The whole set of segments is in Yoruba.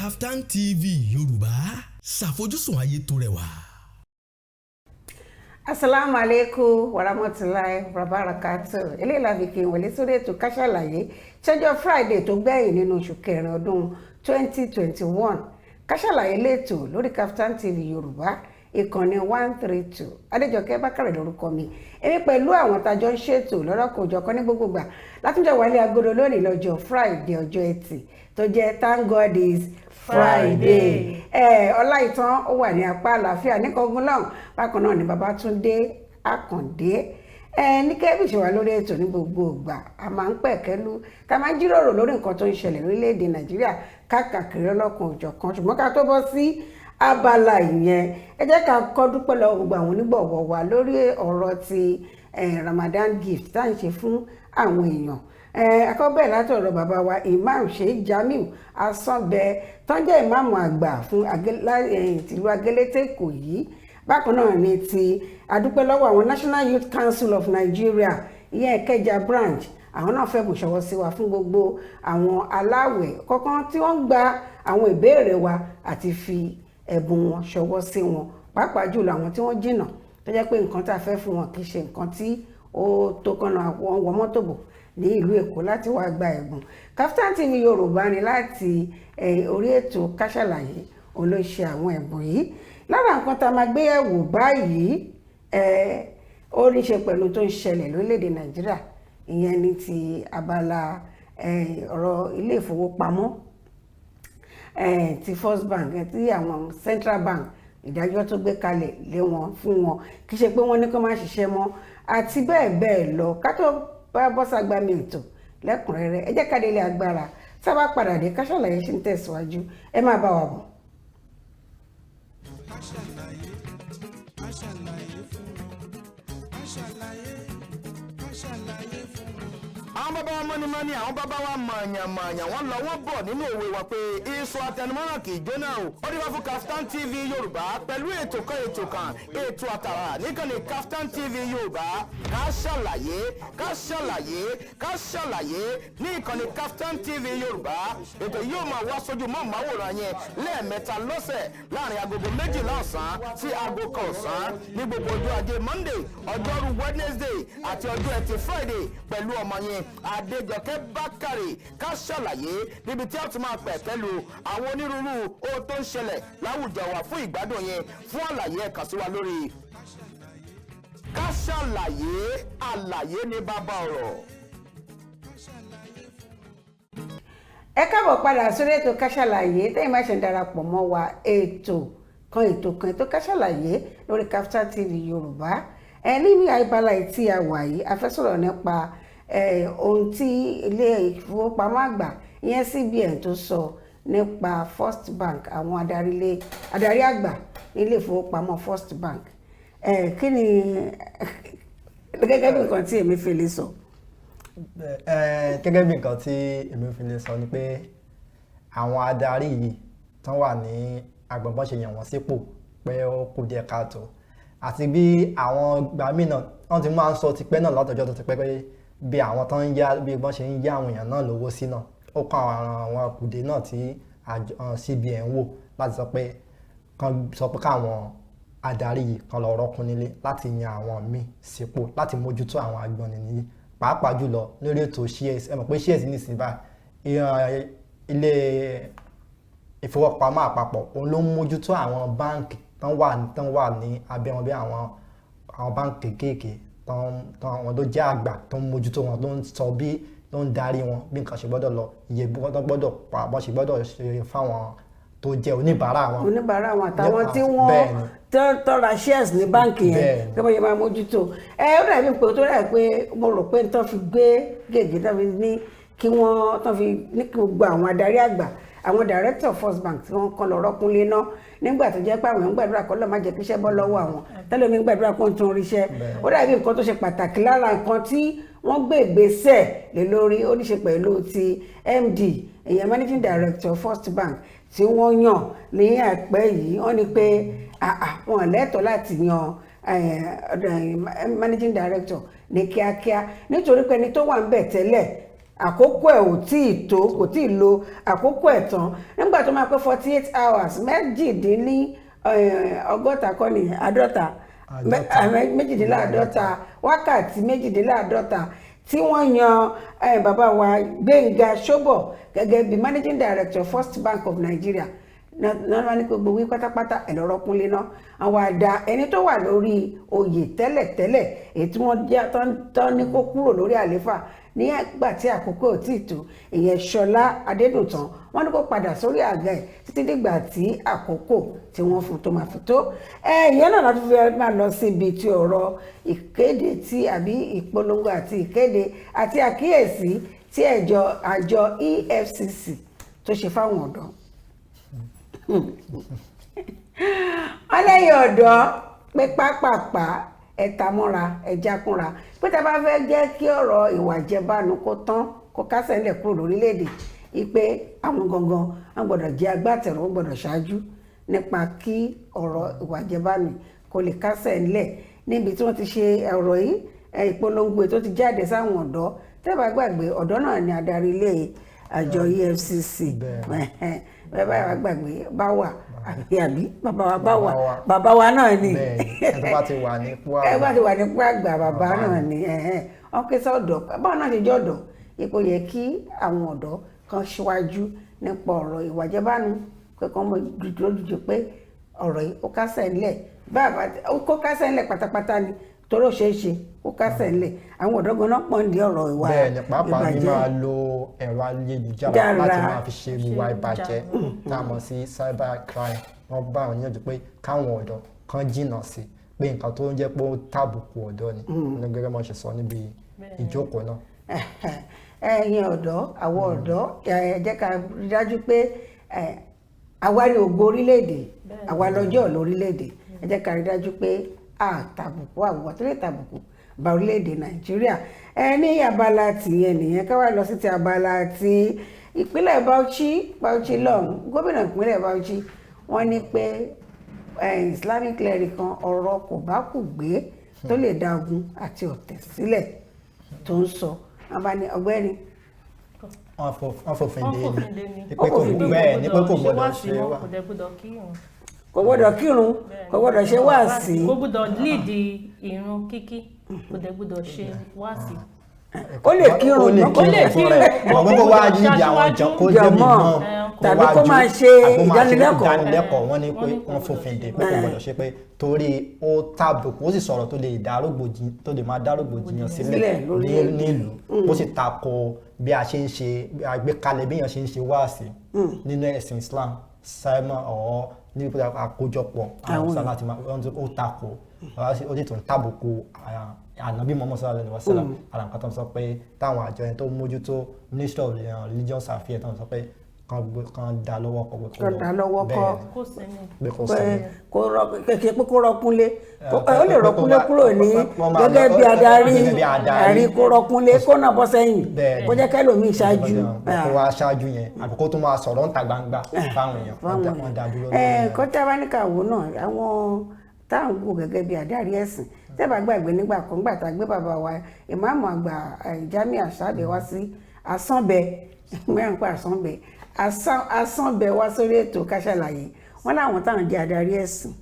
Kaftan TV Yorùbá ṣàfojúsùn ayé tó rẹwà. Assalamu alaikum warahmatullahi wabarakatuh. Eléyìí la fi kí n wọlé sórí ètò Ká Sálàyé ṣọjọ́ Friday tó gbẹ̀yìn nínú oṣù kẹrin ọdún 2021. Ká Sálàyé lẹ́tọ̀ lórí Kaftan TV Yorùbá ìkànnì 132. Adéjọkẹ́ Bákàrẹ̀ lórúkọ mi. Èmi pẹ̀lú àwọn tájọ ń ṣètò lọ́rọ̀kọ̀jọ̀kan ní gbogbo gbà látúnjọ wálé agodo lónìí lọ́jọ́ Friday ọjọ́ Ẹtì tó jẹ́ Thank God is Friday. Ọláìtàn ó wà ní apá àlàáfíà ní Kọ́gún lọ́hùn. Bákan náà ni Babátúndé Àkàndé. Ní kẹ́bí ṣe wà lórí ètò ní gbogbo ìgbà a máa ń pẹ̀kẹ́lú tá máa ń jíròrò lórí nǹkan tó ń ṣẹlẹ̀ lórílẹ̀‐èdè Nàìjíríà káàkiri ọlọ́kan òjọ̀kan. Ṣùgbọ́n ká tó bọ́ sí abala ìyẹn ẹ jẹ́ ká kọ́ dúpẹ́ lọ́wọ́ gbogbo àwọn onígbọ̀wọ́ wa lórí ọ̀rọ̀ ti Ramadan gift tá à ń ṣe fún àwọn èèyàn. Akọ́bẹ̀ láti ọ̀rọ̀ bàbá wa Imam Sheikh Jamiu Asánbẹ tó ń jẹ́ ìmáàmù àgbà fún tìlú Agélété Ìkòyí. Bákan náà ni ti adúpẹ́ lọ́wọ́ àwọn National Youth Council of Nigeria ìyẹn Ìkẹjà branch. Àwọn náà fẹ́ bù ṣọwọ́ sí wa fún gbogbo àwọn aláwẹ̀ kọ̀ọ̀kan tí wọ́n gba àwọn ìbéèrè wa àti fi ẹ̀bùn wọn ṣọwọ́ sí wọn, pàápàá jùlọ àwọn tí wọ́n jìnnà tó jẹ́ pé nǹkan tá a fẹ́ fún wọn kì í ṣe nǹkan tí ó tó kànnà wọn wọ mọ́tò bò ní ìlú Èkó láti wá gba ẹ̀bùn. Kaftan TV Yorùbá ni láti orí ètò Ká Sálàyé òun ló ṣe àwọn ẹ̀bùn yìí. Lára nǹkan tá a máa gbé yẹ̀wò báyìí ó ní ṣe pẹ̀lú tó ń ṣẹlẹ̀ lórílẹ̀‐èdè Nàìjíríà. Ìyẹn ní ti abala ọ̀rọ̀ ilé ìfowópamọ́ ti First Bank tí àwọn Central Bank ìdájọ́ tó gbé kalẹ̀ lé wọn fún wọn kì í ṣe pé wọ́n ní kó má ṣiṣẹ́ mọ́ àti bẹ́ẹ̀ bẹ́ẹ̀ lọ. Ká tó bá bọ́sàgbà mi ètò lẹ́kùnrẹ́rẹ́ ẹ jẹ́ ká délé agbára tá a bá padà dé Ká Sálàyé ṣe ń tẹ̀síwájú ẹ máa bá wa bọ̀. Ká Sálàyé, Ká Sálàyé fún wọn, Ká Sálàyé, Ká Sálàyé fún wọn. Àwọn bàbá wa mọ́nímọ́ní àwọn bàbá wa mọ̀ọ̀yàn wọ́n lọ wọ́n bọ̀ nínú òwe wa pé iṣu àtẹnumọ́ràn kì í jóná o. Ó dé wá fún Kaftan TV Yorùbá pẹ̀lú ètò àtàrà níkànnì Kaftan TV Yorùbá. Ká Sálàyé, Ká Sálàyé, Ká Sálàyé ní ìkànnì Kaftan TV Yorùbá. Ètò yóò máa wá sójú mọ́ màwòrán yẹn lẹ́ẹ̀mẹ́ta lọ́sẹ̀ láàrin agogo 12 ọ̀sán sí aago 1 ọ̀sán ní gbogbo ọjọ́ Ajé Monday, ọjọ́rú Wednesday àti ọjọ́ Ẹtì Friday pẹ̀lú ọmọ yẹn Adéjọkẹ́ Bákàrẹ̀. Ká Sálàyé níbi tí a ti máa pẹ̀ pẹ̀lú àwọn onírúurú ohun tó ń ṣẹlẹ̀ láwùjọ wa fún ìgbádùn yẹn. Fún àlàyé ẹ kàn sí wa lórí Ká Sálàyé, àlàyé ní bàbá ọ̀rọ̀. Ẹ káàbọ̀ padà sórí ètò Ká Sálàyé tẹ́yìn máa ṣe ń darapọ̀ mọ́ wa ètò Ká Sálàyé lórí Kaftan TV Yorùbá. Nínú àìbalà tí a wà yìí a fẹ́ sọ̀rọ̀ nípa ohun tí ilé ìfowópamọ́ àgbà ìyẹn CBN tó sọ nípa First Bank, àwọn adarí àgbà ilé ìfowópamọ́ First Bank. Kí ni gẹ́gẹ́ bí nǹkan tí Emefiele sọ? Gẹ́gẹ́ bí nǹkan tí Emefiele sọ ni pé àwọn adarí yìí tán wà ní agbọ̀nbọ́n ṣe yàn wọ́n sípò pé ó kù díẹ̀ káàtó àti bí àwọn gbàmínà wọ́n ti máa ń sọ tipẹ́ náà látọjọ́ tó ti pẹ́ pé bí àwọn tán ń yá bí wọ́n ṣe ń yá àwọn èèyàn náà lówó sí náà ó kọ́ àwọn àkùdé náà tí CBN wò láti sọ pé káwọn adarí yìí kan lọ rọ́kùn nílé láti yan àwọn míì sípò láti mójútó àwọn agbọ̀nì nìyí pàápàá jùlọ lórí ètò shares. Ẹ mọ̀ pé shares ní ìsìn báyìí ilé ìfowópamọ́ àpapọ̀ òun ló ń mójútó àwọn báǹkì tán wà ní abẹ́ wọn bí àwọn báǹkì kéékèèké àwọn tó jẹ́ àgbà tó ń mójútó wọn tó ń sọ bí tó ń darí wọn bí nǹkan ṣe gbọ́dọ̀ lọ iye tó gbọ́dọ̀ pa bọ́n ṣe gbọ́dọ̀ ṣe fáwọn tó jẹ́ oníbàárà wọn àtàwọn tí wọ́n tọ́ra shares ní báǹkì yẹn kí wọ́n yẹ máa mójútó. Ó dàbí pé tó rẹ̀ pé mo rò pé tó fi gbé gègé tó fi ní kí gbogbo àwọn adarí àgbà àwọn director First Bank tí wọ́n kàn lọ rọ́kúnlé náà nígbà tó jẹ́ pé àwọn èèyàn gbàdúrà kọ́ lọ́ọ́ má jẹ́ kí iṣẹ́ bọ́ lọ́wọ́ àwọn tẹ́lẹ̀ mi gbàdúrà kó ń tún oríṣẹ́. Ó dàbí nǹkan tó ṣe pàtàkì lára nǹkan tí wọ́n gbé ìgbésẹ̀ lé lórí ó ní ṣe pẹ̀lú ti MD ìyẹn Managing Director First Bank tí wọ́n yàn ní àìpẹ́ yìí. Wọ́n ní pé wọn lẹ́tọ̀ọ́ láti yan Managing Director ní kíákíá nítorí pé ẹni tó wà ń bẹ̀ tẹ́lẹ̀ àkókò ẹ̀ ò tí ì tó kò tí ì lo àkókò ẹ̀ tán nígbà tó máa pé 48 hours ọgọ́ta kọ́ ni méjìdínláàádọ́ta wákàtí méjìdínláàádọ́ta tí wọ́n yan bàbá wa Gbénga Ṣóbọ̀ gẹ́gẹ́ bí managing director First Bank of Nigeria náà ní gbogbo wí pátápátá ẹ̀lọ́rọ́ kúnlé náà àwọn àdá ẹni tó wà lórí oyè tẹ́lẹ̀tẹ́lẹ̀ èyí tí wọ́n jẹ́ tán ní kó kúrò lórí àléfà ní àgbà tí àkókò ò tí ì tó ìyẹn Ṣọlá Adédùntàn wọ́n ní kó padà sórí àga ẹ̀ títí dìgbà tí àkókò tí wọ́n fún tó máa fi tó ìyẹn náà láti fi máa lọ síbi tí ọ̀rọ̀ ìkéde tí àbí ìpolongo àti ìkéde àti àkíyèsí tí àjọ EFCC tó ṣe fáwọn ọ̀dọ́ wọ́n lẹ́yìn ọ̀dọ́ pé pápápá ẹ̀ta mọ́ra ẹja kúnra pé tá a bá fẹ́ jẹ́ kí ọ̀rọ̀ ìwà ìjẹbánu kó tán kó kásẹ̀ ńlẹ̀ kúrò lórílẹ̀‐èdè ipe àwọn gangan wọn gbọ́dọ̀ jẹ́ agbátẹrù wọn gbọ́dọ̀ ṣáájú nípa kí ọ̀rọ̀ ìwà ìjẹbánu kó lè kásẹ̀ ńlẹ̀ níbi tí wọ́n ti ṣe ọ̀rọ̀ yìí ìpolongo tó ti jáde sáwọn ọ̀dọ́ tẹ́ bá gbàgbé ọ̀dọ́ náà ni adarí ilé àjọ EFCC bẹ́ẹ̀ bá gbàgbé bá wà àbí bàbá wa náà ni ẹ bá ti wà ní pọ́ àgbà bàbá náà ni wọ́n ké sọ́dọ̀ báwọn náà ti jẹ́ ọ̀dọ́ ipò yẹ kí àwọn ọ̀dọ́ kan ṣíwájú nípa ọ̀rọ̀ ìwà ìjẹbánu pé kàn mọ̀ dúdú pé ọ̀rọ̀ yìí ó kásẹ̀ ńlẹ̀ bàbá ó kásẹ̀ ńlẹ̀ pátápátá ni torí ó ṣeé ṣe ó kásẹ̀ ńlẹ̀ àwọn ọ̀dọ́ gan-an pọ̀ ní ọ̀rọ̀ ìwà ìbàjẹ́. bẹ́ẹ̀ ni pàápàá ní máa lo ẹ̀rọ ayélujára láti máa fi ṣe ìwà ìbàjẹ́ tá a mọ̀ sí cyber crime wọ́n bá àwọn yànjú pé káwọn ọ̀dọ́ kan jìnnà sí pé nǹkan tó ń jẹ́ pé ó tàbùkù ọ̀dọ́ ni gẹ́gẹ́ bọ́n ṣe sọ níbi ìjókòó náà. ẹ̀yin ọ̀dọ́ àwọn ọ̀dọ́ ẹ jẹ́ ká rí dájú pé àwa ni ògo orílẹ̀-èdè àwa lọ́jọ́ lórílẹ̀-èdè ẹ jẹ́ ká rí dájú pé àtàbùkù àwùwà tó lè tàbùkù bá orílẹ̀-èdè Nàìjíríà ní abala tìyẹn nìyẹn ká wá lọ sí ti abala ti ìpínlẹ̀ Bauchi lọ́hùn gómìnà ìpínlẹ̀ Bauchi wọ́n ní pé Islamic cleric kan ọ̀rọ̀ kò bá kù gbé tó lè dá ogun àti ọ̀tẹ̀ sílẹ̀ tó ń sọ wọ́n bá ní ọgbẹ́ni. wọ́n fòfin lé ní pé kò bẹ́ẹ̀ ní pé kò gbọ́dọ̀ ṣe wá kò gbọ́dọ̀ kírun kò gbọ́dọ̀ ṣe wáàsí. kò gbọ́dọ̀ líìdì ìrun kíkí kò dẹ̀ gbọ́dọ̀ ṣe wáàsí. ó lè kírun gbogbo wa níbi àwọn jọmọ tàbí kó máa ṣe ìdánilẹ́kọ̀ọ́ wọ́n ní pé wọ́n fòfin dè pé kò gbọ́dọ̀ ṣe pé torí ó tàbùkù ó sì sọ̀rọ̀ tó lè máa dárògbòdìyàn sílẹ̀ nílùú ó sì tako bí a ṣe ń ṣe àgbékalẹ̀ bí èèyàn ṣe ń ṣe wáàsí nínú ẹ̀sìn Islam simon ọ̀ọ́ ní àkójọpọ̀ àwọn ọ̀sán láti máa ó tako ó sì tún tàbùkù ànábì Muhammad sallallahu alaihi wasallam àlàǹkà tó ń sọ pé táwọn àjọ yẹn tó mójútó Ministry of Religious Affairs tó ń sọ pé kan dá lọ́wọ́ kọ́ pé kó rọ́kúnlé ó lè rọ́kúnlé kúrò ní gẹ́gẹ́ bí adarí kó rọ́kúnlé kó náà bọ́ sẹ́yìn kó jẹ́ kẹ́lòmíì ṣáájú. kó wá ṣáájú yẹn àbí kó tó máa sọ̀rọ̀ ń ta gbangba fáwọn èèyàn wọ́n dá dúró lórí. kọ́tà bá ní kàwó náà àwọn táwọn wò gẹ́gẹ́ bí adarí ẹ̀sìn tẹ́bà gbàgbé nígbà kan gbà tá a gbé bàbá wa ìmáàmù àgbà Jamiu Asabe wá sí Asánbẹ mẹ́rin pa Asánbẹ wá sórí ètò Ká Sálàyé wọ́n láwọn táwọn jẹ́ adarí ẹ̀sìn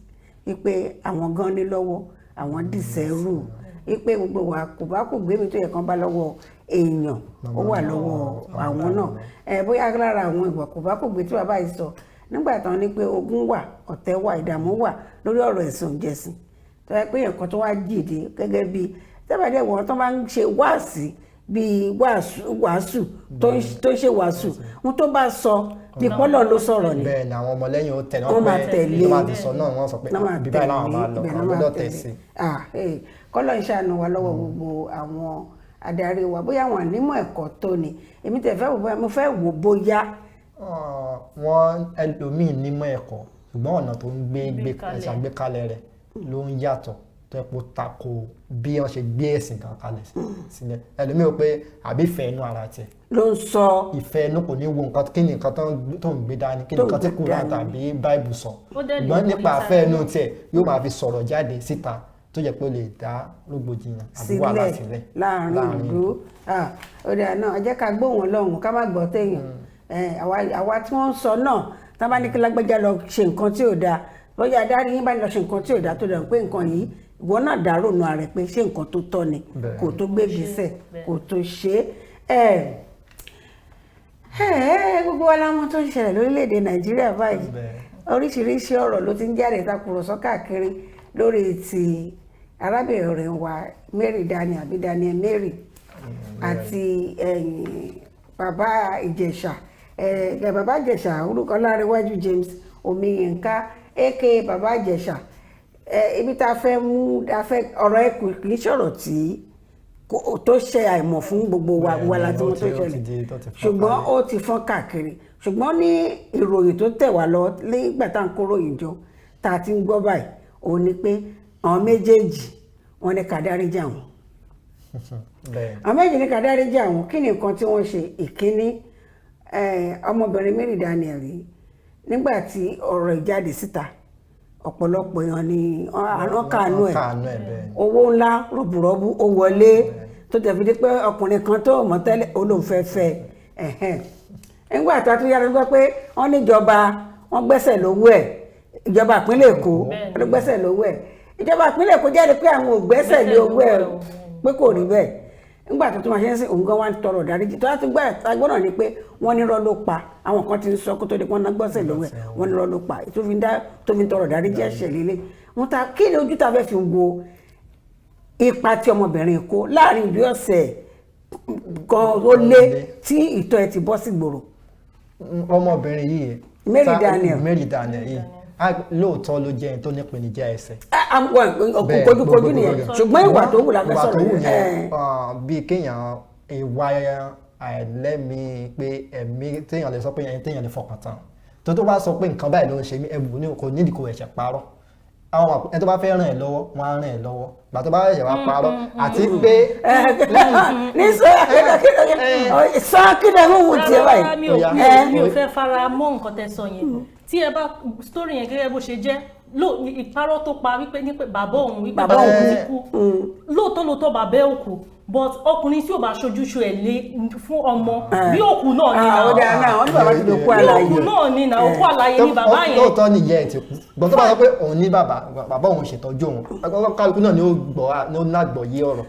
wípé àwọn gan ní lọ́wọ́ àwọn dìsẹ́rù wípé gbogbo wa kò bá kò gbé mi tó yẹ kán bá lọ́wọ́ èèyàn ó wà lọ́wọ́ àwọn náà bóyá lára àwọn ìwà kò bá kò gbé tí bàbá yìí sọ nígbà tán ní pé ogun wà ọ̀tẹ̀ wà ìdààmú wà lórí ọ̀rọ̀ ẹ̀sìn òjẹ̀sìn tó yẹ pé nǹkan tó wá dìde gẹ́gẹ́ bí tẹ́bàdé wọn tó máa ń ṣe wáàsí bíi wàásù tó ń ṣe wàásù wọn tó bá sọ bí pọ́lọ̀ ló sọ̀rọ̀ ni. bẹ́ẹ̀ ni àwọn ọmọlẹ́yìn ó tẹ̀lé wọn pé tó bá ti sọ náà wọ́n sọ pé bíbá ẹ̀ láwọn máa lọ àwọn gbọ́dọ̀ tẹ̀ sí. kọ́lọ̀ ń ṣàánú wa lọ́wọ́ gbogbo àwọn adarí wa bóyá àwọn ànímọ̀ ẹ̀kọ́ tó ni èmi tẹ̀ fẹ́ wò bóyá. wọ́n ẹlòmíì nímọ̀ ẹ̀kọ́ ṣùgbọ́n ọ̀nà tó ń ṣàgbékalẹ̀ rẹ̀ ló ń yàtọ̀ tó ẹ̀pọ̀ tako bí wọ́n ṣe gbé ẹ̀sìn kan kalẹ̀ sílẹ̀ ẹlòmíì ò pé àbí ìfẹ́ inú ara tiẹ̀ ló ń sọ ìfẹ́ inú kò ní wo nǹkan kí ni nǹkan tó ń gbé dání kí ni nǹkan tí Kùránì tàbí Báíbù sọ ṣùgbọ́n nípa ìfẹ́ inú tiẹ̀ yóò máa fi sọ̀rọ̀ jáde síta tó jẹ́ pé ó lè dá rògbòdìyàn àbí wàhálà sílẹ̀ láàrin ìlú. Ó dáa náà ẹ jẹ́ ká gbóhùn Ọlọ́run ká má gbọ́ téèyàn. Àwa tí wọ́n ń sọ náà tá bá ní kí lágbájá lọ ṣe nǹkan tí ò dáa bóyá adarí yín bá lọ ṣe nǹkan tí ò dáa tó dà pé nǹkan yìí ìwọ náà dárò nù ààrẹ pé ṣé nǹkan tó tọ́ ni kò tó gbé gbèsè kò tó ṣe gbogbo wa láwọn tó ń ṣẹlẹ̀ lórílẹ̀‐èdè Nàìjíríà báyìí oríṣiríṣi ọ̀rọ̀ ló ti ń jáde ìtakùrọ̀sọ káàkiri lórí ti arábìnrin wa Mary Daniel àbí Daniel Mary àti bàbá Ìjẹ̀ṣà bàbá Ìjẹ̀ṣà orúkọ Ọlárẹ̀wájú James Omiyinka aka bàbá Ìjẹ̀ṣà ibi tá a fẹ́ mú ọ̀rọ̀ ẹ̀ kì í ṣọ̀rọ̀ tí tó ṣe àìmọ̀ fún gbogbo wa láti mọ̀ tó ṣẹlẹ̀ ṣùgbọ́n ó ti fọ́n káàkiri ṣùgbọ́n ní ìròyìn tó tẹ̀ wá lọ nígbà tá à ń kó ròyìn jọ tá a ti ń gbọ́ báyìí òun ni pé àwọn méjèèjì wọn ní ká dáríjì àwọn àwọn méjì ní ká dáríjì àwọn kí ni nǹkan tí wọ́n ṣe ìkíní ọmọbìnrin Mary Daniel rí nígbà tí ọ̀rọ̀ ìjáde síta ọ̀pọ̀lọpọ̀ èèyàn ni àwọn kàánú ẹ̀ owó ńlá rọ̀bùrọ̀bù ó wọlé tó tẹ̀ fi dé pé ọkùnrin kan tó mọ̀ tẹ́lẹ̀ olóńfẹ́fẹ́ nígbà tó tún yára gbọ́ pé wọ́n níjọba wọ́n gbẹ́sẹ̀ lówó ẹ̀ ìjọba ìpínlẹ̀ Èkó wọ́n gbẹ́sẹ̀ lówó ẹ̀ ìjọba ìpínlẹ̀ Èkó jáde pé àwọn ò gbẹ́sẹ̀ lówó ẹ̀ pé kò rí bẹ́ẹ̀ nígbà tó tún máa ṣe ń sìn òun gan wá ń tọrọ dáríjì tó láti gbọ́ náà ni pé wọ́n ní rọ́ ló pa àwọn kan ti ń sọ kó tó di pọ́n náà gbọ́sẹ̀ lówó ẹ̀ wọ́n ní rọ́ ló pa tó fi ń tọrọ dáríjì ẹ̀ṣẹ̀ lélẹ̀ wọ́n ta kí ni ojú ta fẹ́ fi wo ipa tí ọmọbìnrin kó láàrin ìlú ọ̀sẹ̀ kan ó lé tí ìtọ́ ẹ̀ ti bọ́ sí gbòòrò. ọmọbìnrin yìí Mary Daniel yìí lóòótọ́ ló jẹ́ ẹni tó ní ìpèníjà ẹsẹ̀. kojúkojú nìyẹn ṣùgbọ́n ìwà tó wù lábẹ́ sọ̀rọ̀ yẹn. bíi kéèyàn ìwà àìlẹ́mìí pé ẹ̀mí téèyàn lè sọ pé ẹni téèyàn lè fọkàn tán tó bá sọ pé nǹkan báyìí ló ń ṣe mí ẹ̀bùn ní kò nídìí kò ẹ̀ṣẹ̀ parọ́ àwọn ẹni tó bá fẹ́ ràn ẹ́ lọ́wọ́ wọ́n á ràn ẹ́ lọ́wọ́ gbà tó bá ẹ̀ṣẹ̀ wá parọ́ àti pé. ní sọ kí ni ẹ̀mú wù tiẹ̀ báyìí. mi ò fẹ́ fara mọ́ nǹkan tẹ́ sọ yẹn tí ẹ bá story yẹn gẹ́gẹ́ bó ṣe jẹ́ ìparọ́ tó pa wípé ní pé bàbá òun ti kú lóòótọ́ bàbá ẹ̀ kú but ọkùnrin tí ò bá ṣojúṣe ẹ̀ lé fún ọmọ bí òkú náà ni náà bí òkú náà ni náà òkú àlàyé ni bàbá yẹn. lóòótọ́ ni ìyá ẹ̀ ti kú gbọ́n tó bá sọ pé òun ní bàbá òun ṣètọ́jú òun kálukú náà ni ó nágbọ̀ yé ọ̀rọ̀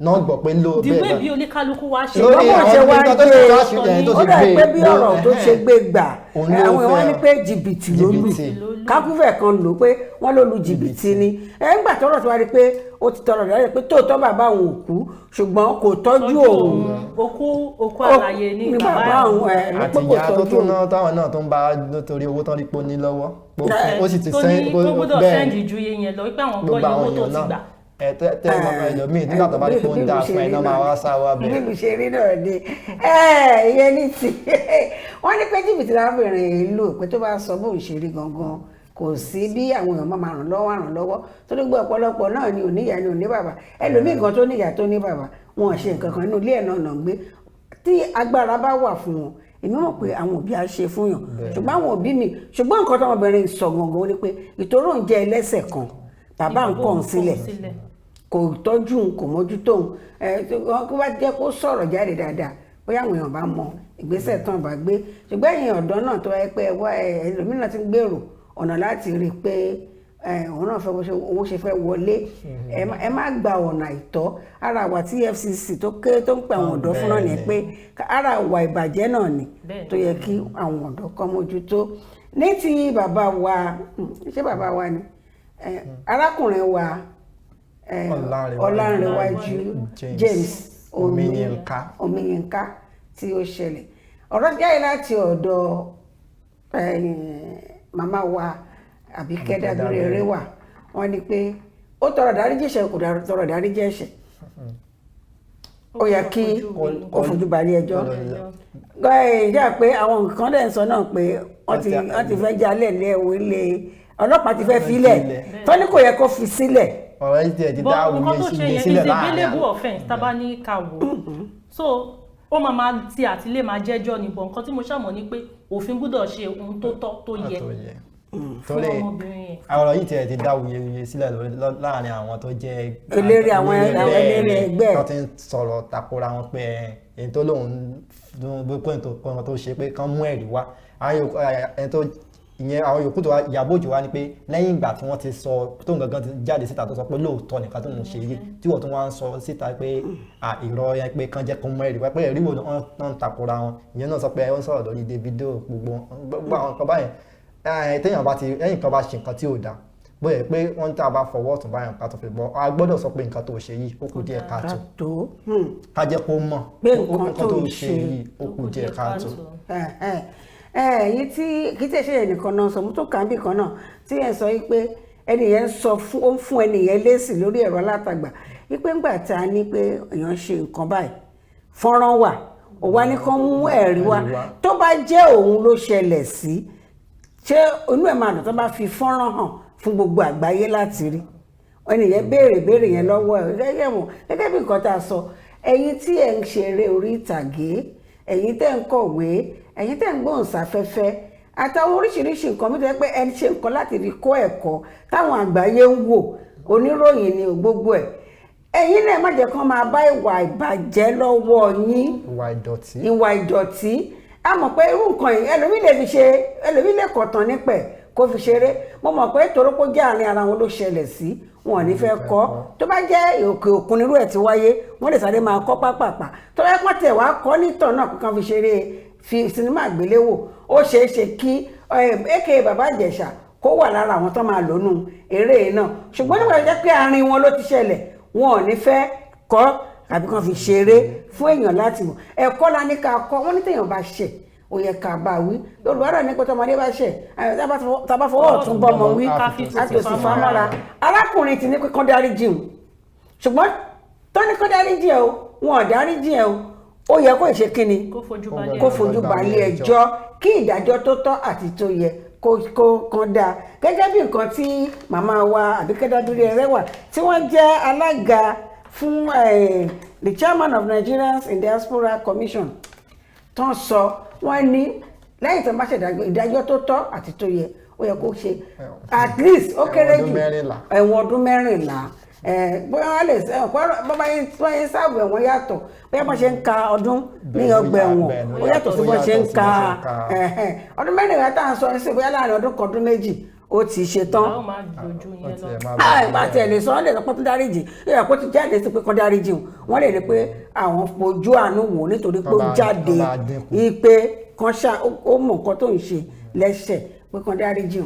náà gbọ́ pé ló bẹ́ẹ̀ dìgbò bí oníkálukú wá ṣe lórí àwọn tó dà pé bí ọ̀rọ̀ tó ṣe gbé gbà àwọn èèyàn ní pé jìbìtì ló lù kákúfẹ̀ kan lò pé wọ́n ló lu jìbìtì ni nígbà tọ́rọ̀ tó wá rí pé ó ti tọrọ rẹ̀ pé tóòtọ́ bàbá òun ò kú ṣùgbọ́n kò tọ́jú òun òkú àlàyé ní bàbá òun àti ìyá tó tún náà táwọn náà tó ń bá nítorí owó tán rí pé ó ní lọ́wọ́ ó sì ti sẹ́ńd tó gbọ́dọ̀ sẹ́ńd ju iye yẹn lọ wípé àwọn gbọ́ iye owó tó ti gbà tẹ ẹlòmíì nígbà tó bá rí pé ó ń dáa fún ẹ náà máa wá sáwá bẹ́ẹ̀. nílùú ṣe rí náà ni ìyẹn ní ti wọ́n ní pé jìbìtì lábìrin ìlú pé tó bá sọ bóun ṣe rí gangan kò sí bí àwọn èèyàn máa ràn lọ́wọ́ tó ní gbọ́ ọ̀pọ̀lọpọ̀ náà ni òníyà ni òní bàbá ẹlòmíì gan tó níyà tó ní bàbá wọn ò ṣe nǹkan kan nínú ilé ẹ̀ náà gbé tí agbára bá wà fún wọn èmi mọ̀ pé àwọn òbí á ṣe fún yàn ṣùgbọ́n àwọn òbí mi ṣùgbọ́n nǹkan tọmọbìnrin sọ gangan ó ní pé ìtòrò ń jẹ ẹlẹ́sẹ̀ kan bàbá nǹkan sílẹ̀ kò tọ́jú kò mójútó kó bá jẹ́ kó sọ̀rọ̀ jáde dáadáa bóyá àwọn èèyàn bá mọ ìgbésẹ̀ tán bá gbé ṣùgbọ́n ẹ̀yin ọ̀dọ́ náà tó wáyé pé ẹlòmíràn ti ń gbèrò ọ̀nà láti rí i pé òun náà fẹ́ owó ṣe fẹ́ wọlé ẹ má gba ọ̀nà àìtọ́ ara àwa tí EFCC tó ń pè àwọn ọ̀dọ́ fún náà ni pé ara àwa ìbàjẹ́ náà ni tó yẹ kí àwọn ọ̀dọ́ kọ́ mójútó ní ti bàbá wa ṣé bàbá wa ni arákùnrin wa Ọlárẹ̀wájú James Omiyinka tí ó ṣẹlẹ̀ ọ̀rọ̀ jáde láti ọ̀dọ̀ màmá wa Àbíkẹ́ Dábíré wà wọ́n ní pé ó tọrọ dáríjì ẹ̀ṣẹ̀ kò tọrọ dáríjì ẹ̀ṣẹ̀ ó yẹ kí ó fojú balẹ̀ ẹjọ́ ìjà pé àwọn nǹkan dẹ̀ ń sọ náà pé wọ́n ti fẹ́ jalè lẹ́wọ̀ ilé ọlọ́pàá ti fẹ́ filẹ̀ tó ní kò yẹ kó fi sílẹ̀. ọ̀rọ̀ yìí tiẹ̀ ti dá awuyewuye sílẹ̀ láàárín àwọn available offence tábà ní ká wò so ó máa ti àtìlé máa jẹ́jọ́ níbọn nǹkan tí mo ṣàmọ̀ ni pé òfin gbọ́dọ̀ ṣe ohun tó tọ́ tó yẹ torí ọ̀rọ̀ yìí tiẹ̀ ti dá wuyewuye sílẹ̀ láàrin àwọn tó jẹ́ eléré àwọn eléré ẹgbẹ́ tó ti ń sọ̀rọ̀ takora wọn pé èyí tó lóun pé tó ṣe pé kán mú ẹ̀rí wá ìyẹn àwọn yòókù tó wá Ìyábọ̀ Òjó wá ní pé lẹ́yìn ìgbà tí wọ́n ti sọ tó ń gangan ti jáde síta tó sọ pé lóòótọ́ nìkan tó ń ṣe yìí tí wọ́n tún wá ń sọ síta pé ìrọ̀ yẹn pé kán jẹ́ kó mú ẹ̀rí wá pé ẹ̀rí wo náà ń takora wọn ìyẹn náà sọ pé ó ń sọ̀rọ̀ lórí Davido gbogbo àwọn kan báyẹn téèyàn bá ti lẹ́yìn kan bá ṣe nǹkan tí ò dáa bóyá pé wọ́n tá a bá fọwọ́ ọ̀tún báyàn ká tó fi bọ́ a gbọ́dọ̀ sọ pé nǹkan tó ṣe yìí ó kù díẹ̀ káàtó ká jẹ́ kó mọ̀ pé nǹkan tó ṣe yìí ó kù díẹ̀ káàtó. èyí tí kì í tẹ̀ ṣe ẹnìkan náà sọ mú tó kàn bí kan náà tí ẹ̀ sọ pé ẹnìyẹn sọ fún ẹnìyẹn lésì lórí ẹ̀rọ alátagbà wípé ńgbà tá a ní pé èèyàn ṣe nǹkan báyìí fọ́nrán wà ó wá ní kán mú ẹ̀rí wá tó bá jẹ́ òun ló ṣẹlẹ̀ sí ṣé inú ẹ̀ máa dùn tó bá fi fọ́nrán hàn fún gbogbo àgbáyé láti rí ẹnìyẹn béèrè yẹn lọ́wọ́ ẹ̀ gẹ́gẹ́ bí nǹkan tá a sọ ẹ̀yin tí ẹ̀ ń ṣeré orí ìtàgé ẹ̀yin tẹ́ ń kọ̀wé ẹ̀yin tẹ́ ń gbóhùnsáfẹ́fẹ́ àtàwọn oríṣiríṣi nǹkan mi tó yẹ pé ẹ ń ṣe nǹkan láti fi kọ́ ẹ̀kọ́ táwọn àgbáyé ń wò oníròyìn ni gbogbo ẹ̀ ẹ̀yin náà má jẹ́ kán máa bá ìwà ìbàjẹ́ lọ́wọ́ yín ìwà ìdọ̀tí a mọ̀ pé irú nǹkan yìí ẹlòmí lè kọ̀tàn nípẹ̀ kó fi ṣeré mo mọ̀ pé torí kó jẹ́ àárín ara wọn ló ṣẹlẹ̀ sí wọn ò ní fẹ́ kọ́ tó bá jẹ́ òkè òkun irú ẹ̀ ti wáyé wọ́n lè sáré máa kọ́ pápápá tó bá pọ́n tẹ̀ wá kọ́ nítàn náà kankan fi ṣeré fi sinimá àgbéléwò ó ṣeé ṣe kí èké Bàbá Ìjẹ̀ṣà kó wà lára àwọn tó máa lónú eré náà ṣùgbọ́n nígbà tó jẹ́ pé àárín wọn ló ti ṣẹlẹ̀ wọn ò ní fẹ́ kọ́ àbí kan fi ṣeré fún èèyàn láti mọ̀ ẹ̀kọ́ la ní ká kọ́ wọ́n ní téèyàn bá ṣẹ̀ ó yẹ ká bá wí Yorùbá rẹ̀ ní pé tọmọdé bá ṣẹ̀ tábà fọwọ́ ọ̀tún bọ́mọ wí àti òsì fámọ́ra arákùnrin ti ní pé kán dárí jìn ṣùgbọ́n tó ní kán dárí jìn o wọn ò dárí jìn o ó yẹ kó ìṣe kíni kó fojú balẹ̀ ẹjọ́ kí ìdájọ́ tó tọ́ àti tó yẹ kó kan dáa gẹ́gẹ́ bí nǹkan tí màmá wa Àbíkẹ́ Dábírẹ́wà tí wọ́n jẹ́ alága fún the chairman of Nigerians in Diaspora Commission tán sọ wọ́n ní lẹ́yìn tó bá ṣe ìdájọ́ tó tọ́ àti tó yẹ ó yẹ kó ṣe at least ó kéré jù ẹ̀wọ̀n ọdún 14 bóyá wọ́n lè bọ́bá yẹn sáàbù ẹ̀wọ̀n yàtọ̀ bóyá wọ́n ṣe ń ka ọdún ní ọgbà ẹ̀wọ̀n ó yàtọ̀ sí bọ́n ṣe ń ka ọdún 14 tá à ń sọ ní sí bóyá láàrin ọdún kan ọdún méjì ó ti ṣe tán àti ẹ̀lẹ́ sọ wọ́n lè lọ́pọ̀ tó dáríjì ìyá kó ti jáde sí pé kán dáríjì wọ́n lè rí pé àwọn fojú àánú wò nítorí pé ó jáde ipe kan ṣá ó mọ̀ nǹkan tó ń ṣe lẹ́sẹ̀ pé kán dáríjì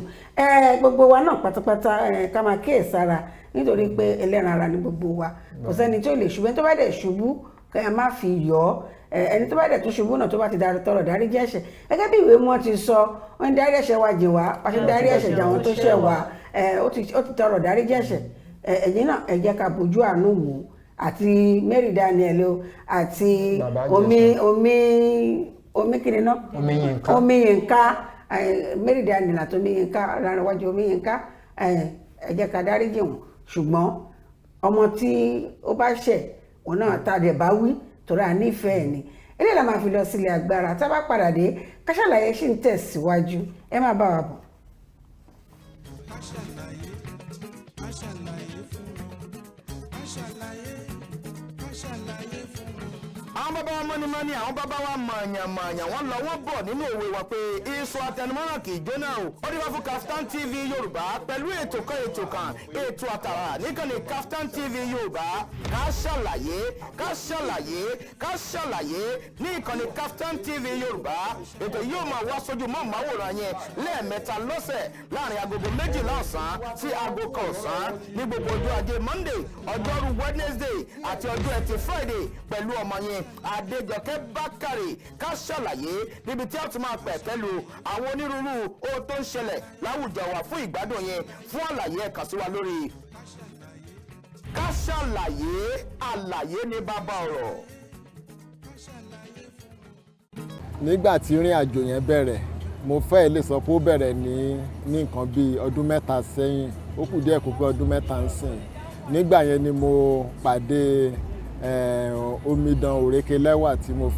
gbogbo wa náà pátápátá ká máa kíyèsára nítorí pé ẹlẹ́ran ara ni gbogbo wa kò sẹ́ni tó lè ṣubú ẹni tó bá dẹ̀ ṣubú kẹ́ ẹ má fi yọ̀ ọ́ ẹni tó bá dẹ̀ tún ṣubú náà tó bá ti tọrọ dáríjì ẹ̀ṣẹ̀ gẹ́gẹ́ bí ìwé wọn ti sọ wọ́n dárí ẹ̀ṣẹ̀ wa jì wá pàṣẹ dárí ẹ̀ṣẹ̀ jà wọn tó ṣẹ̀ wá ó ti tọrọ dáríjì ẹ̀ṣẹ̀ ẹ̀yin náà ẹ jẹ́ ká bójú àánú wò àti Mary Daniel o àti omi kiri náà Omi Yinka Mary Daniel àti Omi Yinka lára iwájú Omi Yinka ẹ jẹ́ ká dáríjì wọn ṣùgbọ́n ọmọ tí ó bá ṣẹ̀ òun náà ta dẹ̀ bá wí torí a nífẹ̀ẹ́ ni eléyìí la máa fi lọ sílé agbára tá a bá padà dé Ká Sálàyé ṣì ń tẹ̀síwájú ẹ máa bá wa bọ̀. àwọn bàbá wa mọ́nímọ́ní àwọn bàbá wa mọ̀ọ̀yàn wọ́n lọ wọ́n bọ̀ nínú òwe wa pé iṣu àtẹnumọ́ràn kì í jóná o ó dé wá fún Kaftan TV Yorùbá pẹ̀lú ètò àtàrà níkànnì Kaftan TV Yorùbá Ká Sálàyé ní ìkànnì Kaftan TV Yorùbá ètò yóò máa wá sójú mọ́ màwòrán yẹn lẹ́ẹ̀mẹ́ta lọ́sẹ̀ láàrin agogo 12 ọ̀sán sí aago 1 ọ̀sán ní gbogbo ọjọ́ ajé Monday ọjọ́rú Wednesday àti ọjọ́ ẹtì Friday pẹ̀lú ọmọ yẹn Adéjọkẹ́ Bákàrè Ká Sálàyé níbi tí a ti máa pẹ̀ pẹ̀lú àwọn onírúurú ohun tó ń ṣẹlẹ̀ láwùjọ wa fún ìgbádùn yẹn fún àlàyé ẹ kàn sí wa lórí Ká Sálàyé àlàyé ní bàbá ọ̀rọ̀. Nígbà tí ìrìn àjò yẹn bẹ̀rẹ̀ mo fẹ́ lè sọ pé ó bẹ̀rẹ̀ ní nǹkan bíi ọdún 3 sẹ́yìn ó kù díẹ̀ kó pé ọdún 3 ń sìn nígbà yẹn ni mo pàdé omidan Òrékelẹ́wà tí mo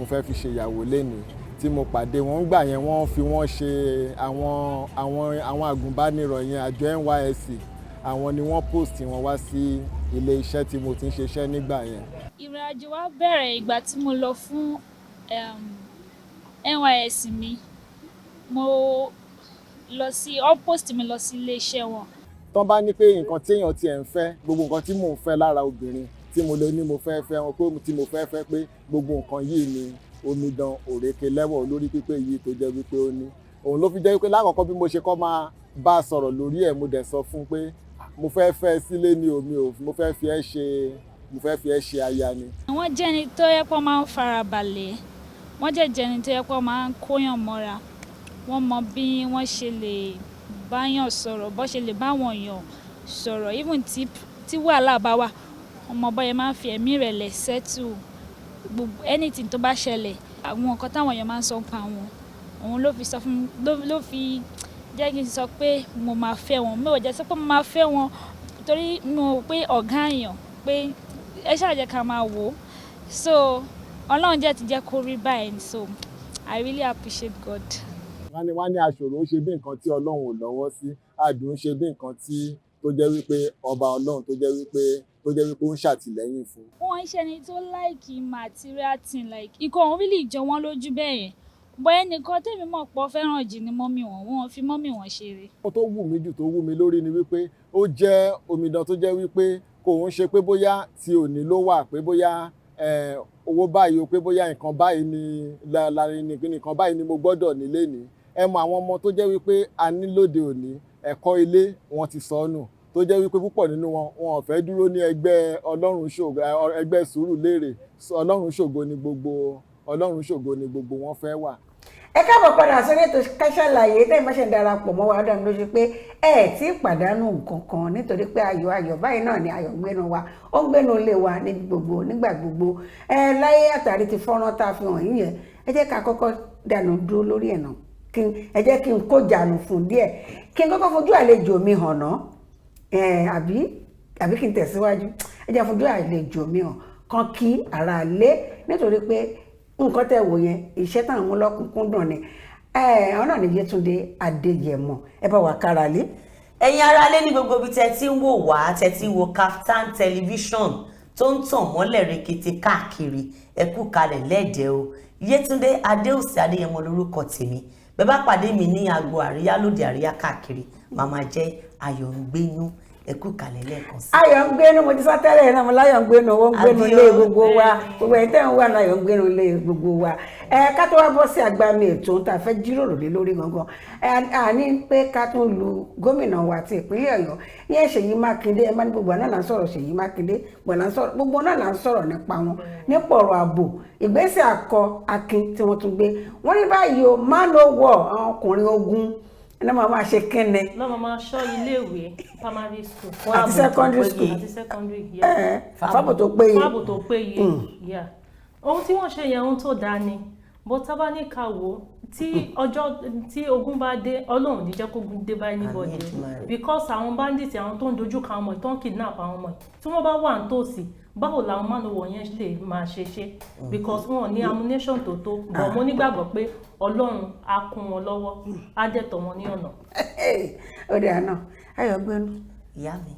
fẹ́ fi ṣe ìyàwó lénìí tí tí mo pàdé wọn gbà yẹn wọ́n fi wọ́n ṣe àwọn àgùnbánirọ̀ yẹn àjọ NYSC àwọn ni wọ́n post wọn wá sí ilé iṣẹ́ tí mo ti ń ṣiṣẹ́ nígbà yẹn. Ìrìnàjò wa bẹ̀rẹ̀ ìgbà tí mo lọ fún NYSC mi. Mo lọ sí post mi lọ sí ilé iṣẹ́ wọn. Tán bá ní pé nǹkan tí èèyàn tiẹ̀ ń fẹ́ gbogbo nǹkan tí mò ń fẹ́ lára obìnrin tí mo lè ní mo fẹ́ fẹ́ wọn pé tí mo fẹ́ fẹ́ pé gbogbo nǹkan yìí ni omidan òrèké lẹ́wọ̀ olórí pípé yìí tó jẹ́ wípé ó ní. Òun ló fi jẹ́ wípé lákọ̀ọ́kọ́ bí mo ṣe kọ́ máa bá a sọ̀rọ̀ lórí ẹ̀ mo dẹ̀ sọ fún pé mo fẹ́ fẹ́ sílé ni omi ò mo fẹ́ fi ẹ́ ṣe aya ni. Wọ́n jẹ́ ẹni tó yẹ kó máa ń farabalẹ̀, wọ́n jẹ́ ẹni tó yẹ kó máa ń kóyàn mọ́ra, wọ́n mọ bí wọ́n ṣe lè báyàn sọ̀rọ̀, bó ṣe lè báwọn èèyàn sọ̀rọ̀ even tí wàhálà bá wà, ọmọ bọ́yẹ máa ń fi ẹ̀mí rẹ̀ lẹ̀ settle gbogbo anything tó bá ṣẹlẹ̀. Àwọn nǹkan táwọn èèyàn máa ń sọ pa wọn, òun ló fi sọ fún ló fi jẹ́ kí n sọ pé mo máa fẹ́ wọn. Mi ò jẹ́ sọ pé mo máa fẹ́ wọn torí mo rò pé ọ̀gá èèyàn pé ẹ ṣáà jẹ́ ká máa wò ó. So Ọlọ́run jẹ́ ti jẹ́ kó rí báyìí, so I really appreciate God. Wọ́n ní aṣòro ṣe bí nǹkan tí Ọlọ́run ò lọ́wọ́ sí, àdùn ṣe bí nǹkan tí tó jẹ́ wípé ọba Ọlọ́run tó jẹ́ wípé ó ń ṣàtìlẹ́yìn fún. Wọ́n ń ṣe ẹni tó like material thing, like ikọ̀ òun really jọ wọ́n lójú bẹ́ẹ̀ yẹn. Bọ́yá ẹnìkan tèmi mọ̀ pọ̀ fẹ́ràn jù ní mọ́mì wọn fi mọ́mì wọn ṣeré. Ohun tó wù mí jù tó wù mí lórí ni wípé ó jẹ́ omidan tó jẹ́ wípé kò ń ṣe pé bóyá tí òní ló wà pé bóyá owó báyìí o pé bóyá nǹkan báyìí nǹkan báyìí ni mo gbọ́dọ̀ nílé ní. Ẹ mọ àwọn ọmọ tó jẹ́ wípé a ní lóde òní ẹ̀kọ́ ilé wọn ti sọnù tó jẹ́ wípé púpọ̀ nínú wọn ò fẹ́ dúró ní ẹgbẹ́ Ọlọ́run ṣògo ẹgbẹ́ Sùúrùlérè Ọlọ́run ṣògo ni gbogbo wọn fẹ́ wà. Ẹ káàbọ̀ padà sórí ètò Ká Sálàyé tẹ́yìn bá ṣe ń darapọ̀ mọ́ wa dá mi lójú pé ẹ tí pàdánù nǹkan kan nítorí pé ayọ̀ báyìí náà ni ayọ̀ gbénu wa ó ń gbénu ilé wa nígbà gbogbo láyé àtàrí ti fọ́nrán tá a fi hàn yín yẹn ẹ jẹ́ ká kọ́kọ́ dànù dúró lórí ẹ̀ náà ẹ jẹ́ kí n kó jànù fún díẹ̀ kí n kọ́kọ́ fojú àlejò mi hàn náà àbí kí n tẹ̀síwájú ẹ jẹ́ fojú àlejò mi hàn kan kí ara lé nítorí pé nǹkan tẹ́ wò yẹn iṣẹ́ táwọn mú lọ́kùnkúndùn ni ọ̀nà ní Yétúndé Adéyẹmọ ẹ bá wà kára lé. ẹ̀yin ará lé ní gbogbo ibi tẹ́ ti ń wò wá tẹ́ ti wo Kaftan television tó ń tàn mọ́lẹ̀ rekete káàkiri ẹ kú kalẹ̀ lẹ́ẹ̀dẹ́ o Yétúndé Adéòsì Adéyẹmọ lórúkọ tèmi bẹ́ẹ̀ bá pàdé mi ní agbo àríyá lóde àríyá káàkiri màmá jẹ́ Ayọ̀ǹgbénú ẹ kú kalẹ̀ lẹ́ẹ̀kan sí. Ayọ̀ǹgbénú mo ti sá tẹ́lẹ̀ náà mo láyọ̀ǹgbénú owó ń gbénu lé gbogbo wa gbogbo ẹ̀yin tẹ́ ń wà láyọ̀ǹgbénu lé gbogbo wa ká tó wá bọ́ sí agbami ètò tá a fẹ́ jíròrò lé lórí gangan àní pé ká tún lu gómìnà wa ti ìpínlẹ̀ Ọ̀yọ́ ìyẹn Ṣèyí Mákindé ẹ má ní gbogbo náà là ń sọ̀rọ̀ Ṣèyí Mákindé gbogbo náà là ń sọ̀rọ̀ nípa wọn nípa ọ̀rọ̀ ààbò ìgbésẹ̀ akọ akin tí wọ́n tún gbé wọ́n ní báyìí o man o war àwọn ọkùnrin ogun ẹni máa ṣe kíni. lọ́mọ máa ṣọ́ iléèwé primary school àti secondary school fáàbò tó péye. Ohun tí wọ́n ṣe yẹn ohun tó dáa ni bó tábà ní ká wò tí ọjọ́ tí ogun bá dé Ọlọ́run ní jẹ́ kó gun dé bá anybody because àwọn bandits àwọn tó ń dojú ka ọmọ tó ń kidnap àwọn ọmọ tí wọ́n bá wà nítòsí báwo làwọn mánowọ̀ yẹn lè máa ṣe because wọn ní ammunition tó tó bọ̀ mo nígbàgbọ́ pé Ọlọ́run á kún wọn lọ́wọ́ á dẹ̀ tọ́ wọn ní ọ̀nà. ó dẹ̀ àná Ayọ̀ǹgbénu. ìyá mi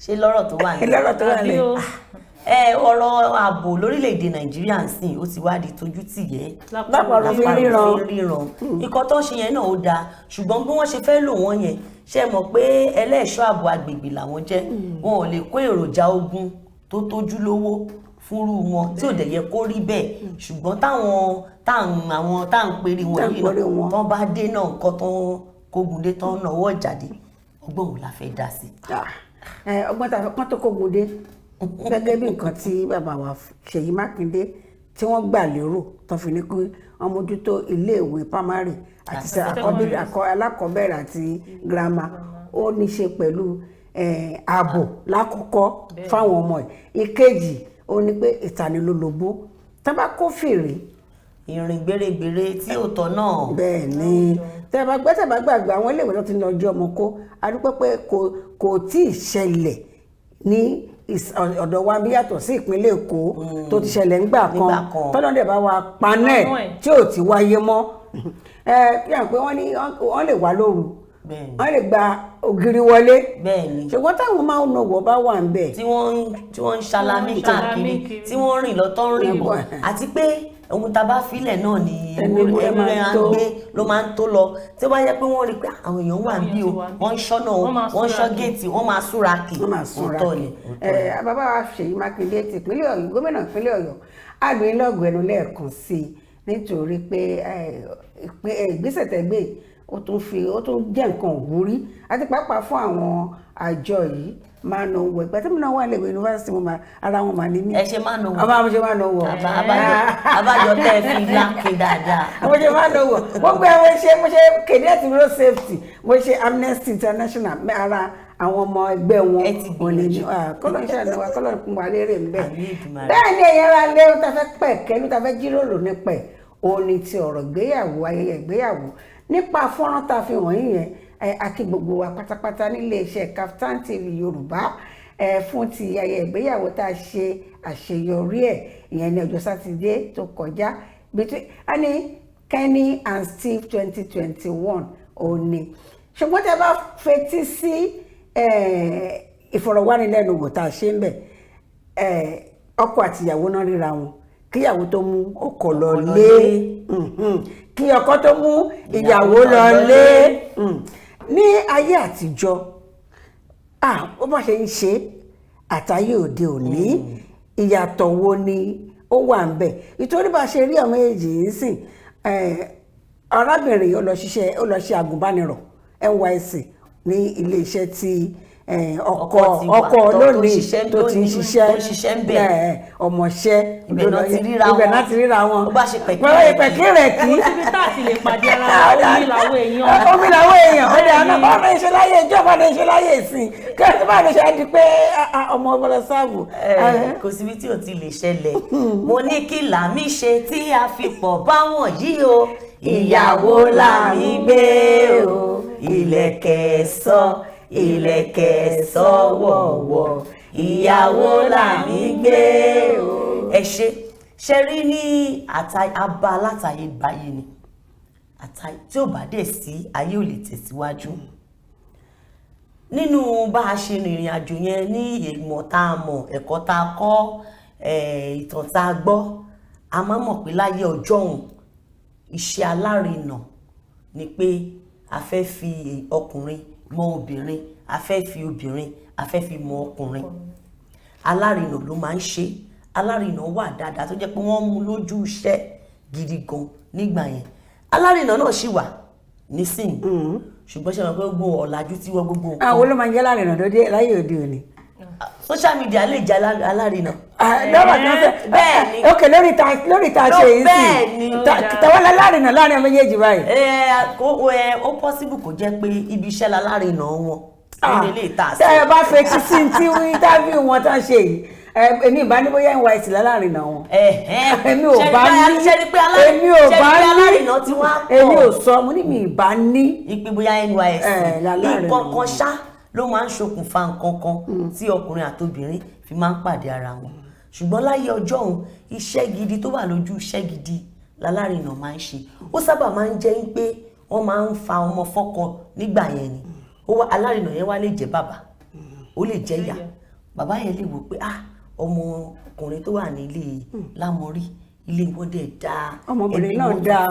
ṣe lọ́rọ̀ tó wà ní. lọ́rọ̀ tó wà ní. ọ̀rọ̀ ààbò lórílẹ̀‐èdè Nàìjíríà ń sìn ó ti wá di tójú tì yẹ lápapọ̀ fi ríran nǹkan tó ń ṣe yẹn náà ó dáa ṣùgbọ́n bí wọ́n ṣe fẹ́ lò wọ́n yẹn ṣe mọ̀ pé ẹlẹ́ṣọ́ ààbò agbègbè làwọn jẹ́ wọn ò lè kó èròjà ogun tó tójú lówó fúnrú wọn tí ò dẹ̀ yẹ kó rí bẹ́ẹ̀ ṣùgbọ́n táwọn tá à ń pèrè wọn yìí náà tán bá dé náà nǹkan tán kógun dé tán náà wọ́ jáde ọgbọ́n òun la fẹ́ dá sí. ọgbọ́n tàbí pọ́n tó kógun dé gẹ́gẹ́ bí nǹkan tí bàbá wa Ṣèyí Mákindé tí wọ́n gbà lérò tó fi ní pé wọ́n mójútó iléèwé primary àti alákọ̀ọ́bẹ̀rẹ̀ àti girama ó ní ṣe pẹ̀lú ààbò lákọ̀ọ́kọ́ fáwọn ọmọ ẹ̀ ìkejì ó ní pé ìtanilólobó tá bá kó fèrè ìrìn gbèrègbèrè tí ò tọ́ náà. bẹ́ẹ̀ ni tẹ́ bá gbàgbé àwọn iléèwé tó ti ní ọjọ́ ọmọ kó a dúpẹ́ pé kò tí ì ṣẹlẹ̀ ní ọ̀dọ̀ wa bí yàtọ̀ sí ìpínlẹ̀ Èkó tó ti ṣẹlẹ̀ ńgbà kan tọ́lọ́dẹ̀ bá wa panẹ́ tí ò ti wáyé mọ́ kí à ń pé wọ́n lè wá lóru wọ́n lè gba ògiri wọlé ṣùgbọ́n táwọn máa ń nọwọ́ bá wà ń bẹ̀. tí wọ́n ń ṣalamí káàkiri tí wọ́n rìn lọ́tọ́ ń rìn bọ̀ àti pé ohun tá a bá filẹ̀ náà ni ewúrẹ́ máa ń gbé ló máa ń tó lọ tí ó bá yẹ pé wọ́n rí pé àwọn èèyàn wà bí o wọ́n ń ṣọ́nà o wọ́n ń ṣọ́ géètì wọ́n máa súra kì òótọ́ ni. bàbá wa Ṣèyí Mákindé ti ìpínlẹ̀ Ọ̀yọ́ gómìnà ìpínlẹ̀ Ọ̀yọ́ àgbélọ́gùn ẹnu lẹ́ẹ̀kan sí i nítorí pé ìgbésẹ̀ tẹ́gbẹ́ ó tún jẹ́ nǹkan òwúrí àti pàápàá fún àwọn àjọ yìí máa nà wọ ìgbà tí mo náà wà lẹ́wọ̀ yunifásitì mo máa ara wọn máa ní mí. ẹ ṣe máa nà wọ àwọn ṣe máa nà wọ. abájọ tẹ ẹ fi láàkì dáadáa. àwọn ṣe máa nà wọ gbogbo ẹ mo ṣe cadet road safety mo ṣe Amnesty International ara àwọn ọmọ ẹgbẹ́ wọn òní ní kọ́lọ́ ìṣàlùwà kọ́lọ́ ìpín wa lérè ń bẹ̀. bẹ́ẹ̀ ni ẹ̀yẹ́ ra lé ta fẹ́ pẹ̀kẹ́ ló ta fẹ́ jíròrò nípa ẹ̀ òní ti ọ̀rọ̀ ìgbéyàwó ayẹyẹ ìgbéyàwó nípa fọ́nrán tá a fi wọ̀nyí yẹn akí gbogbo wa pátápátá nílé iṣẹ́ Kaftan TV Yorùbá fún ti ayẹyẹ ìgbéyàwó tá a ṣe àṣeyọrí ẹ̀ ìyẹn ní ọjọ́ sátidé tó kọjá a ní Kenny and Steve 2021 òní ṣùgbọ́n tí a bá fetí sí ìfọ̀rọ̀wánilẹ́nuwò tá a ṣe ń bẹ̀ ọkọ àtìyàwó náà ríra wọn kíyàwó tó mú ọkọ lọ lé kí ọkọ tó mú ìyàwó lọ lé ní ayé àtijọ́ ó bá ṣe ń ṣe àtayé òde òní ìyàtọ̀ wo ni ó wà ń bẹ̀ ìtorí bá ṣe rí àwọn èjì yìí sìn arábìnrin ó lọ ṣe àgùnbánirọ̀ NYSC ní iléeṣẹ́ tí ọkọ lónìí tó ti ń ṣiṣẹ́ ọmọọṣẹ́ ibẹ̀ láti ríra wọn pẹ̀kí rẹ̀ kí ibi tá a ti lè pàdé ara omi làwọn èèyàn ó dẹ̀ ọ̀nà bá ọ̀nà ìṣe láyé ìjọba ọ̀nà ìṣe láyé ìsìn kí ẹ̀ tó bá lè ṣe é di pé ọmọ ọgbọ́dọ̀ sáàbù. kò síbi tí ò ti lè ṣẹlẹ̀ mo ní kí làmí ṣe tí a fi pọ̀ báwọn yìí o ìyàwó làmí gbé o ìlẹ̀kẹ̀ sọ ìlẹ̀kẹ̀ sọ́wọ́wọ́ ìyàwó làmí gbé o. ẹ ṣe rí ní abá látàyè báyìí ni tí ò bá dé sí ayé ò lè tẹ̀síwájú nínú bá a ṣe rìnrìn àjò yẹn ní ìmọ̀ tá a mọ̀ ẹ̀kọ́ tá a kọ́ ìtàn tá a gbọ́ a máa mọ̀ pé láyé ọjọ́ òun iṣẹ́ alárinà ni pé a fẹ́ fi ọkùnrin mọ obìnrin a fẹ́ fi obìnrin a fẹ́ fi mọ ọkùnrin alárinà ló máa ń ṣe alárinà wà dáadáa tó jẹ́ pé wọ́n mú lójú iṣẹ́ gidi gan nígbà yẹn alárinà náà ṣì wà nísìnyí ṣùgbọ́n ṣe wọn pé gbogbo ọ̀làjú tí wọ́n gbogbo nǹkan. àwọn ló máa ń jẹ́ alárinà lóde láyé òde òní. social media lè jẹ́ alárinà. lọ́wọ́ kan fẹ́ bẹ́ẹ̀ ni ok lórí ta ṣe yìí sí tàwọn alárinà láàrin ọmọ méjèèjì báyìí. ó possible kò jẹ́ pé ibi iṣẹ́ alárinà wọn nílé ilé ìta sí. tẹ́ ẹ bá fetí sí tí interview wọn tán ṣe yìí èmi ìbá ní bóyá NYSC lálárinà wọn. èmi ò bá ní èmi ò sọ mo ní mi ìbá ní. ìpè bóyá NYSC nǹkan kan ṣá ló máa ń ṣokùnfà nǹkan kan tí ọkùnrin àtobìnrin fi máa ń pàdé ara wọn ṣùgbọ́n láyé ọjọ́ òun iṣẹ́ gidi tó wà lójú iṣẹ́ gidi lálárinà máa ń ṣe ó sábà máa ń jẹ́ pé wọ́n máa ń fa ọmọ fọ́kọ nígbà yẹn ni alárinà yẹn wá lè jẹ́ bàbá ó lè jẹ́ ìyá bàbá yẹn lè wò pé ọmọkùnrin tó wà nílé Lámọrí ilé wọn dẹ̀ dáa ọmọbìnrin náà dáa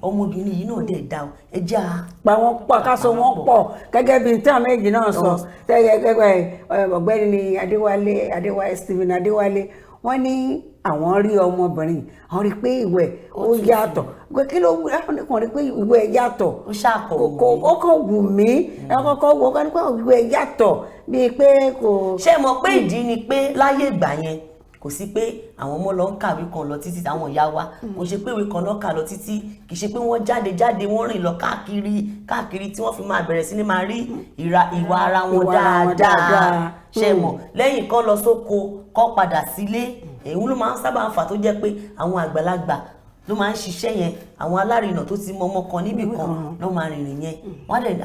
ọmọbìnrin yìí náà dẹ̀ dáa ẹja. pa wọn pọ̀ káṣọ wọn pọ̀ gẹ́gẹ́ bíi tí àwọn méjì náà sọ ọ̀gbẹ́ni ni Adéwálé Stephen Adéwálé wọ́n ní àwọn rí ọmọbìnrin àwọn rí pé ìwẹ̀ ó yàtọ̀ kí ló wù láwọn rí pé ìwẹ̀ yàtọ̀ ó ṣàkọ ó kàn wù mí ẹ̀kọ́kọ́ wọ ká ní pé ìwẹ̀ yàtọ̀ bíi pé kò. ṣé mọ̀ pé ìdí ni pé láyé ìgbà yẹn kò sí pé àwọn ọmọ lọ ń kàwé kan lọ títí àwọn ìyá wa kò ṣe pé ìwé kan lọ kà lọ títí kì í ṣe pé wọ́n jáde wọ́n rìn lọ káàkiri tí wọ́n fi máa bẹ̀rẹ̀ sí ni máa rí ìwà ara wọn dáadáa ṣe mọ̀ lẹ́yìn kan lọ sóko kọ́ padà sílé èyí ló máa ń sábà ń fà tó jẹ́ pé àwọn àgbàlagbà ló máa ń ṣiṣẹ́ yẹn àwọn alárinà tó ti mọ ọmọ kan níbì kan ló máa rìnrìn yẹn wọ́n á dẹ̀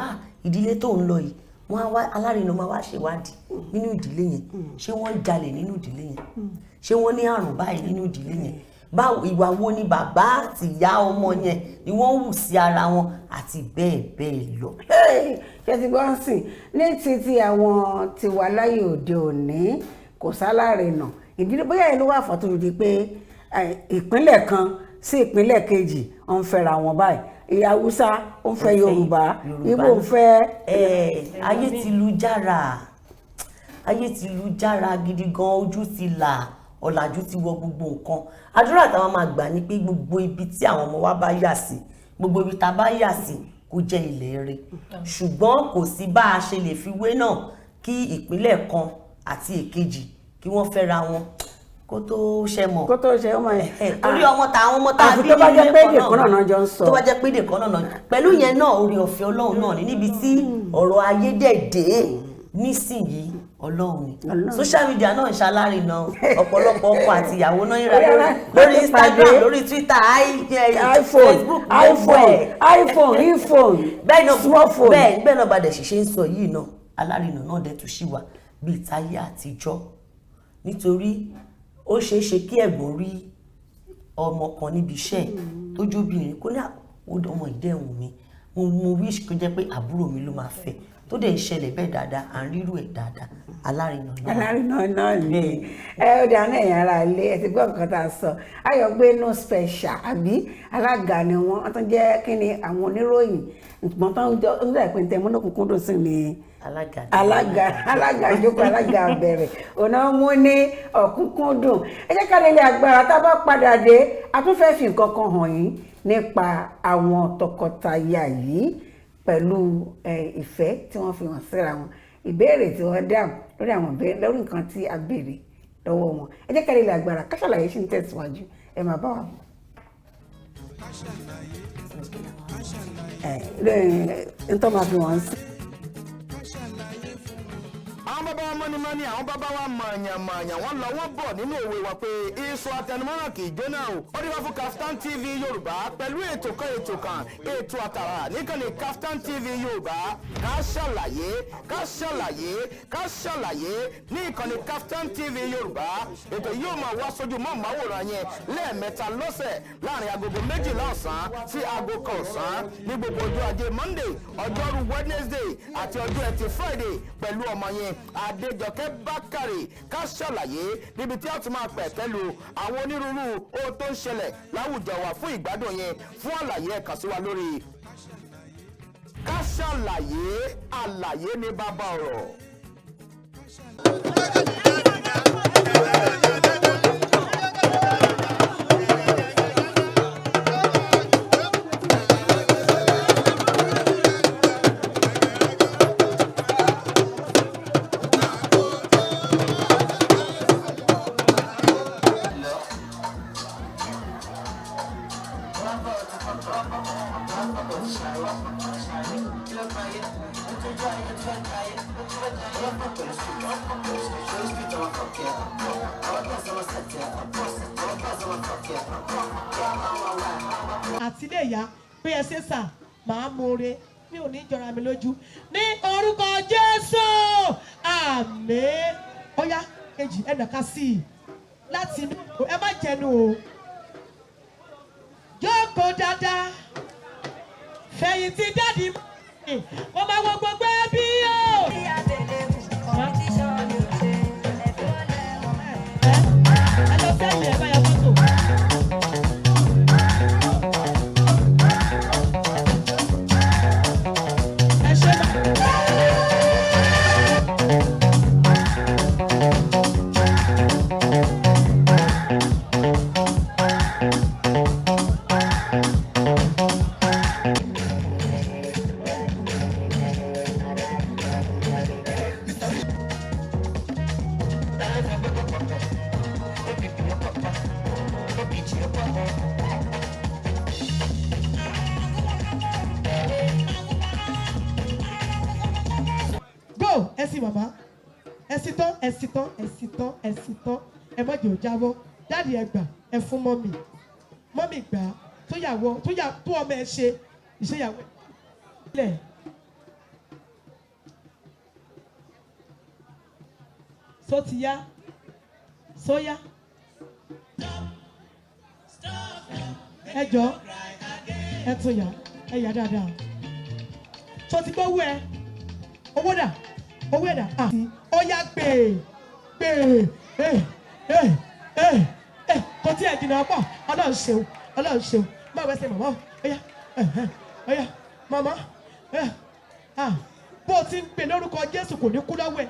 ìdílé tó ń lọ yìí wọ́n á wá alárinà máa wá ṣèwádìí nínú ìdílé yẹn ṣé wọ́n ń jalè nínú ìdílé yẹn ṣé wọ́n ní àrùn báyìí nínú ìdílé yẹn báwo ìwà wo ni bàbá àti ìyá ọmọ yẹn ni wọ́n hù sí ara wọn àti bẹ́ẹ̀ bẹ́ẹ̀ lọ. ṣé ti gbọ́ sìn ní títí àwọn tiwa láyé òde òní kò sálárinà ìdílé bóyá ìlú wà fọ́tò di pé ìpínlẹ̀ kan sí ìpínlẹ̀ kejì ó ń fẹ́ra wọn báyìí Haúsá ó ń fẹ́ Yorùbá Ìgbò ń fẹ́. ayé ti lu jára gidi gan ojú ti là ọ̀làjú ti wọ gbogbo nǹkan àdúrà táwọn máa gbà ní pé gbogbo ibi tí àwọn ọmọ wa bá yà sí gbogbo ibi tá a bá yà sí kó jẹ́ ilẹ̀ rẹ̀ ṣùgbọ́n kò sí bá a ṣe lè fi wé náà kí ìpínlẹ̀ kan àti èkejì kí wọ́n fẹ́ra wọn kó tó ṣe mọ̀ ọmọ yẹn torí ọmọ tá a bí tó bá jẹ́ pé èdè kan náà jọ ń sọ tó bá jẹ́ pé èdè kan náà pẹ̀lú yẹn náà orí ọ̀fẹ́ Ọlọ́run náà ní níbi tí ọ̀rọ̀ ayé dẹ̀ dé nísìnyí Ọlọ́run ni social media náà ń ṣalárinà ọ̀pọ̀lọpọ̀ ọkọ àti ìyàwó náà ń ra lórí Instagram lórí Twitter Facebook iPhone smartphone bẹ́ẹ̀ náà bá dẹ̀ ṣiṣẹ́ ń sọ yìí náà alárinà náà dẹ̀ tún ṣì wà bíi táyé àtijọ́ nítorí ó ṣeé ṣe kí ẹ̀gbọ́n rí ọmọ kan níbi iṣẹ́ tó jóbìnrin kó ní ọmọ ìdẹ́hùn mi mo wish kó jẹ́ pé àbúrò mi ló máa fẹ́ tó dẹ̀ ń ṣẹlẹ̀ bẹ́ẹ̀ dáadáa à ń rírú ẹ̀ dáadáa alárinà náà ni ó dá náà ẹ̀yìn ara ilé ẹ̀ ti gbọ́ nǹkan tá a sọ Ayọ̀gbé no special àbí alága ni wọ́n tó jẹ́ kí ni àwọn oníròyìn ìgbọ́n tó ń dà pé tẹ̀mọ́ náà kúkú dùn sí ni alága ìjókòó alága bẹ̀rẹ̀ ọ̀nà mú ní ọ̀kúnkúndùn ẹ jẹ́ ká lè lè agbára tá a bá padà dé a tún fẹ́ fi nǹkan kan hàn yín nípa àwọn tọkọtaya yìí pẹ̀lú ìfẹ́ tí wọ́n fi hàn síra wọn ìbéèrè tí wọ́n dáhùn lórí àwọn ìbéèrè lórí nǹkan tí a béèrè lọ́wọ́ wọn ẹ jẹ́ ká lè lè agbára Ká Sálàyé ṣì ń tẹ̀síwájú ẹ máa bá wa bọ̀. ntọ́ máa fi wọ́n sí. àwọn bàbá wa mọ́nímọ́ní àwọn bàbá wa mọ̀ọ̀yàn wọ́n lọ wọ́n bọ̀ nínú òwe wa pé iṣu àtẹnumọ́ràn kì í jóná o ó dé wá fún Kaftan TV Yorùbá pẹ̀lú ètò àtàrà níkànnì Kaftan TV Yorùbá ká ṣàlàyé ní ìkànnì Kaftan TV Yorùbá ètò yóò máa wá sójú mọ́ máwòrán yẹn lẹ́ẹ̀mẹ́ta lọ́sẹ̀ láàrin agogo 12 ọ̀sán sí aago 1 ọ̀sán ní gbogbo ọjọ́ ajé Monday ọjọ́rú Wednesday àti ọjọ́ ẹtì Friday pẹ̀lú ọmọ yẹn Adéjọkẹ́ Bákàrè Ká Sálàyé níbi tí a ti máa pẹ̀ pẹ̀lú àwọn onírúurú ohun tó ń ṣẹlẹ̀ láwùjọ wa fún ìgbádùn yẹn fún àlàyé ẹ kàn sí wa lórí Ká Sálàyé àlàyé ní bàbá ọ̀rọ̀. àtìlẹ́yà pé ẹ ṣe sà máa mọ̀ọ́rẹ́ mi ò ní jọra mi lójú ní orúkọ Jésù àmín. ó yá kejì ẹ nàka sí i láti inú ẹ má jẹnu o jókòó dáadáa fẹ̀yìntì dáàdì mo máa wọ gbogbo ẹbí o. ẹ lọ sẹ́yìn ẹ bá yà fọ́tò. ẹsìn bàbá ẹsìn tán ẹ má jẹ́ ó jábọ́ dáàdi ẹ gbà ẹ fún mọ́mì gbà tó ọmọ ẹ ṣe ìṣèyàwó ilẹ̀ tó ti yá sóyá ẹ jọ ẹ tún yá ẹ yá dáadáa tó ti gbówó ẹ owó dà owó ẹ dà ó yá gbè kò tí ẹ jìnnà pọ̀ Ọlọ́run ṣeun má wẹsẹ màmá ó yá màmá bó o ti ń pè lórúkọ Jésù kò ní kú lọ́wọ́ ẹ.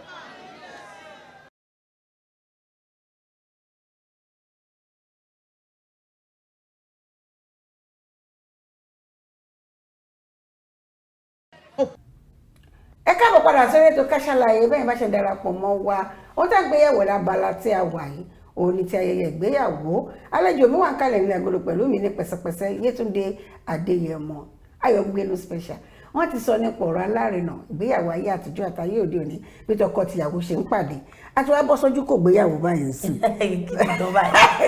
ẹ káàbọ̀ padà sórí ètò Ká Sálàyé bẹ́ẹ̀ bá ṣe darapọ̀ mọ́ wa ó tá gbéyàwó lábala tí a wà yìí òun ni ti ayẹyẹ ìgbéyàwó àlejò mi wà ń kalẹ̀ ní agolo pẹ̀lú mi ní pẹ̀sẹ̀pẹ̀sẹ̀ Yétúndé Adéyẹmọ Ayọ̀gbénu special wọ́n ti sọ nípa ọ̀rọ̀ alárinà ìgbéyàwó ayé àtijọ́ àtayé òde òní bí tọkọ tìyàwó ṣe ń pàdé àti wá bọ́ sójú kò gbéyàwó báyìí sí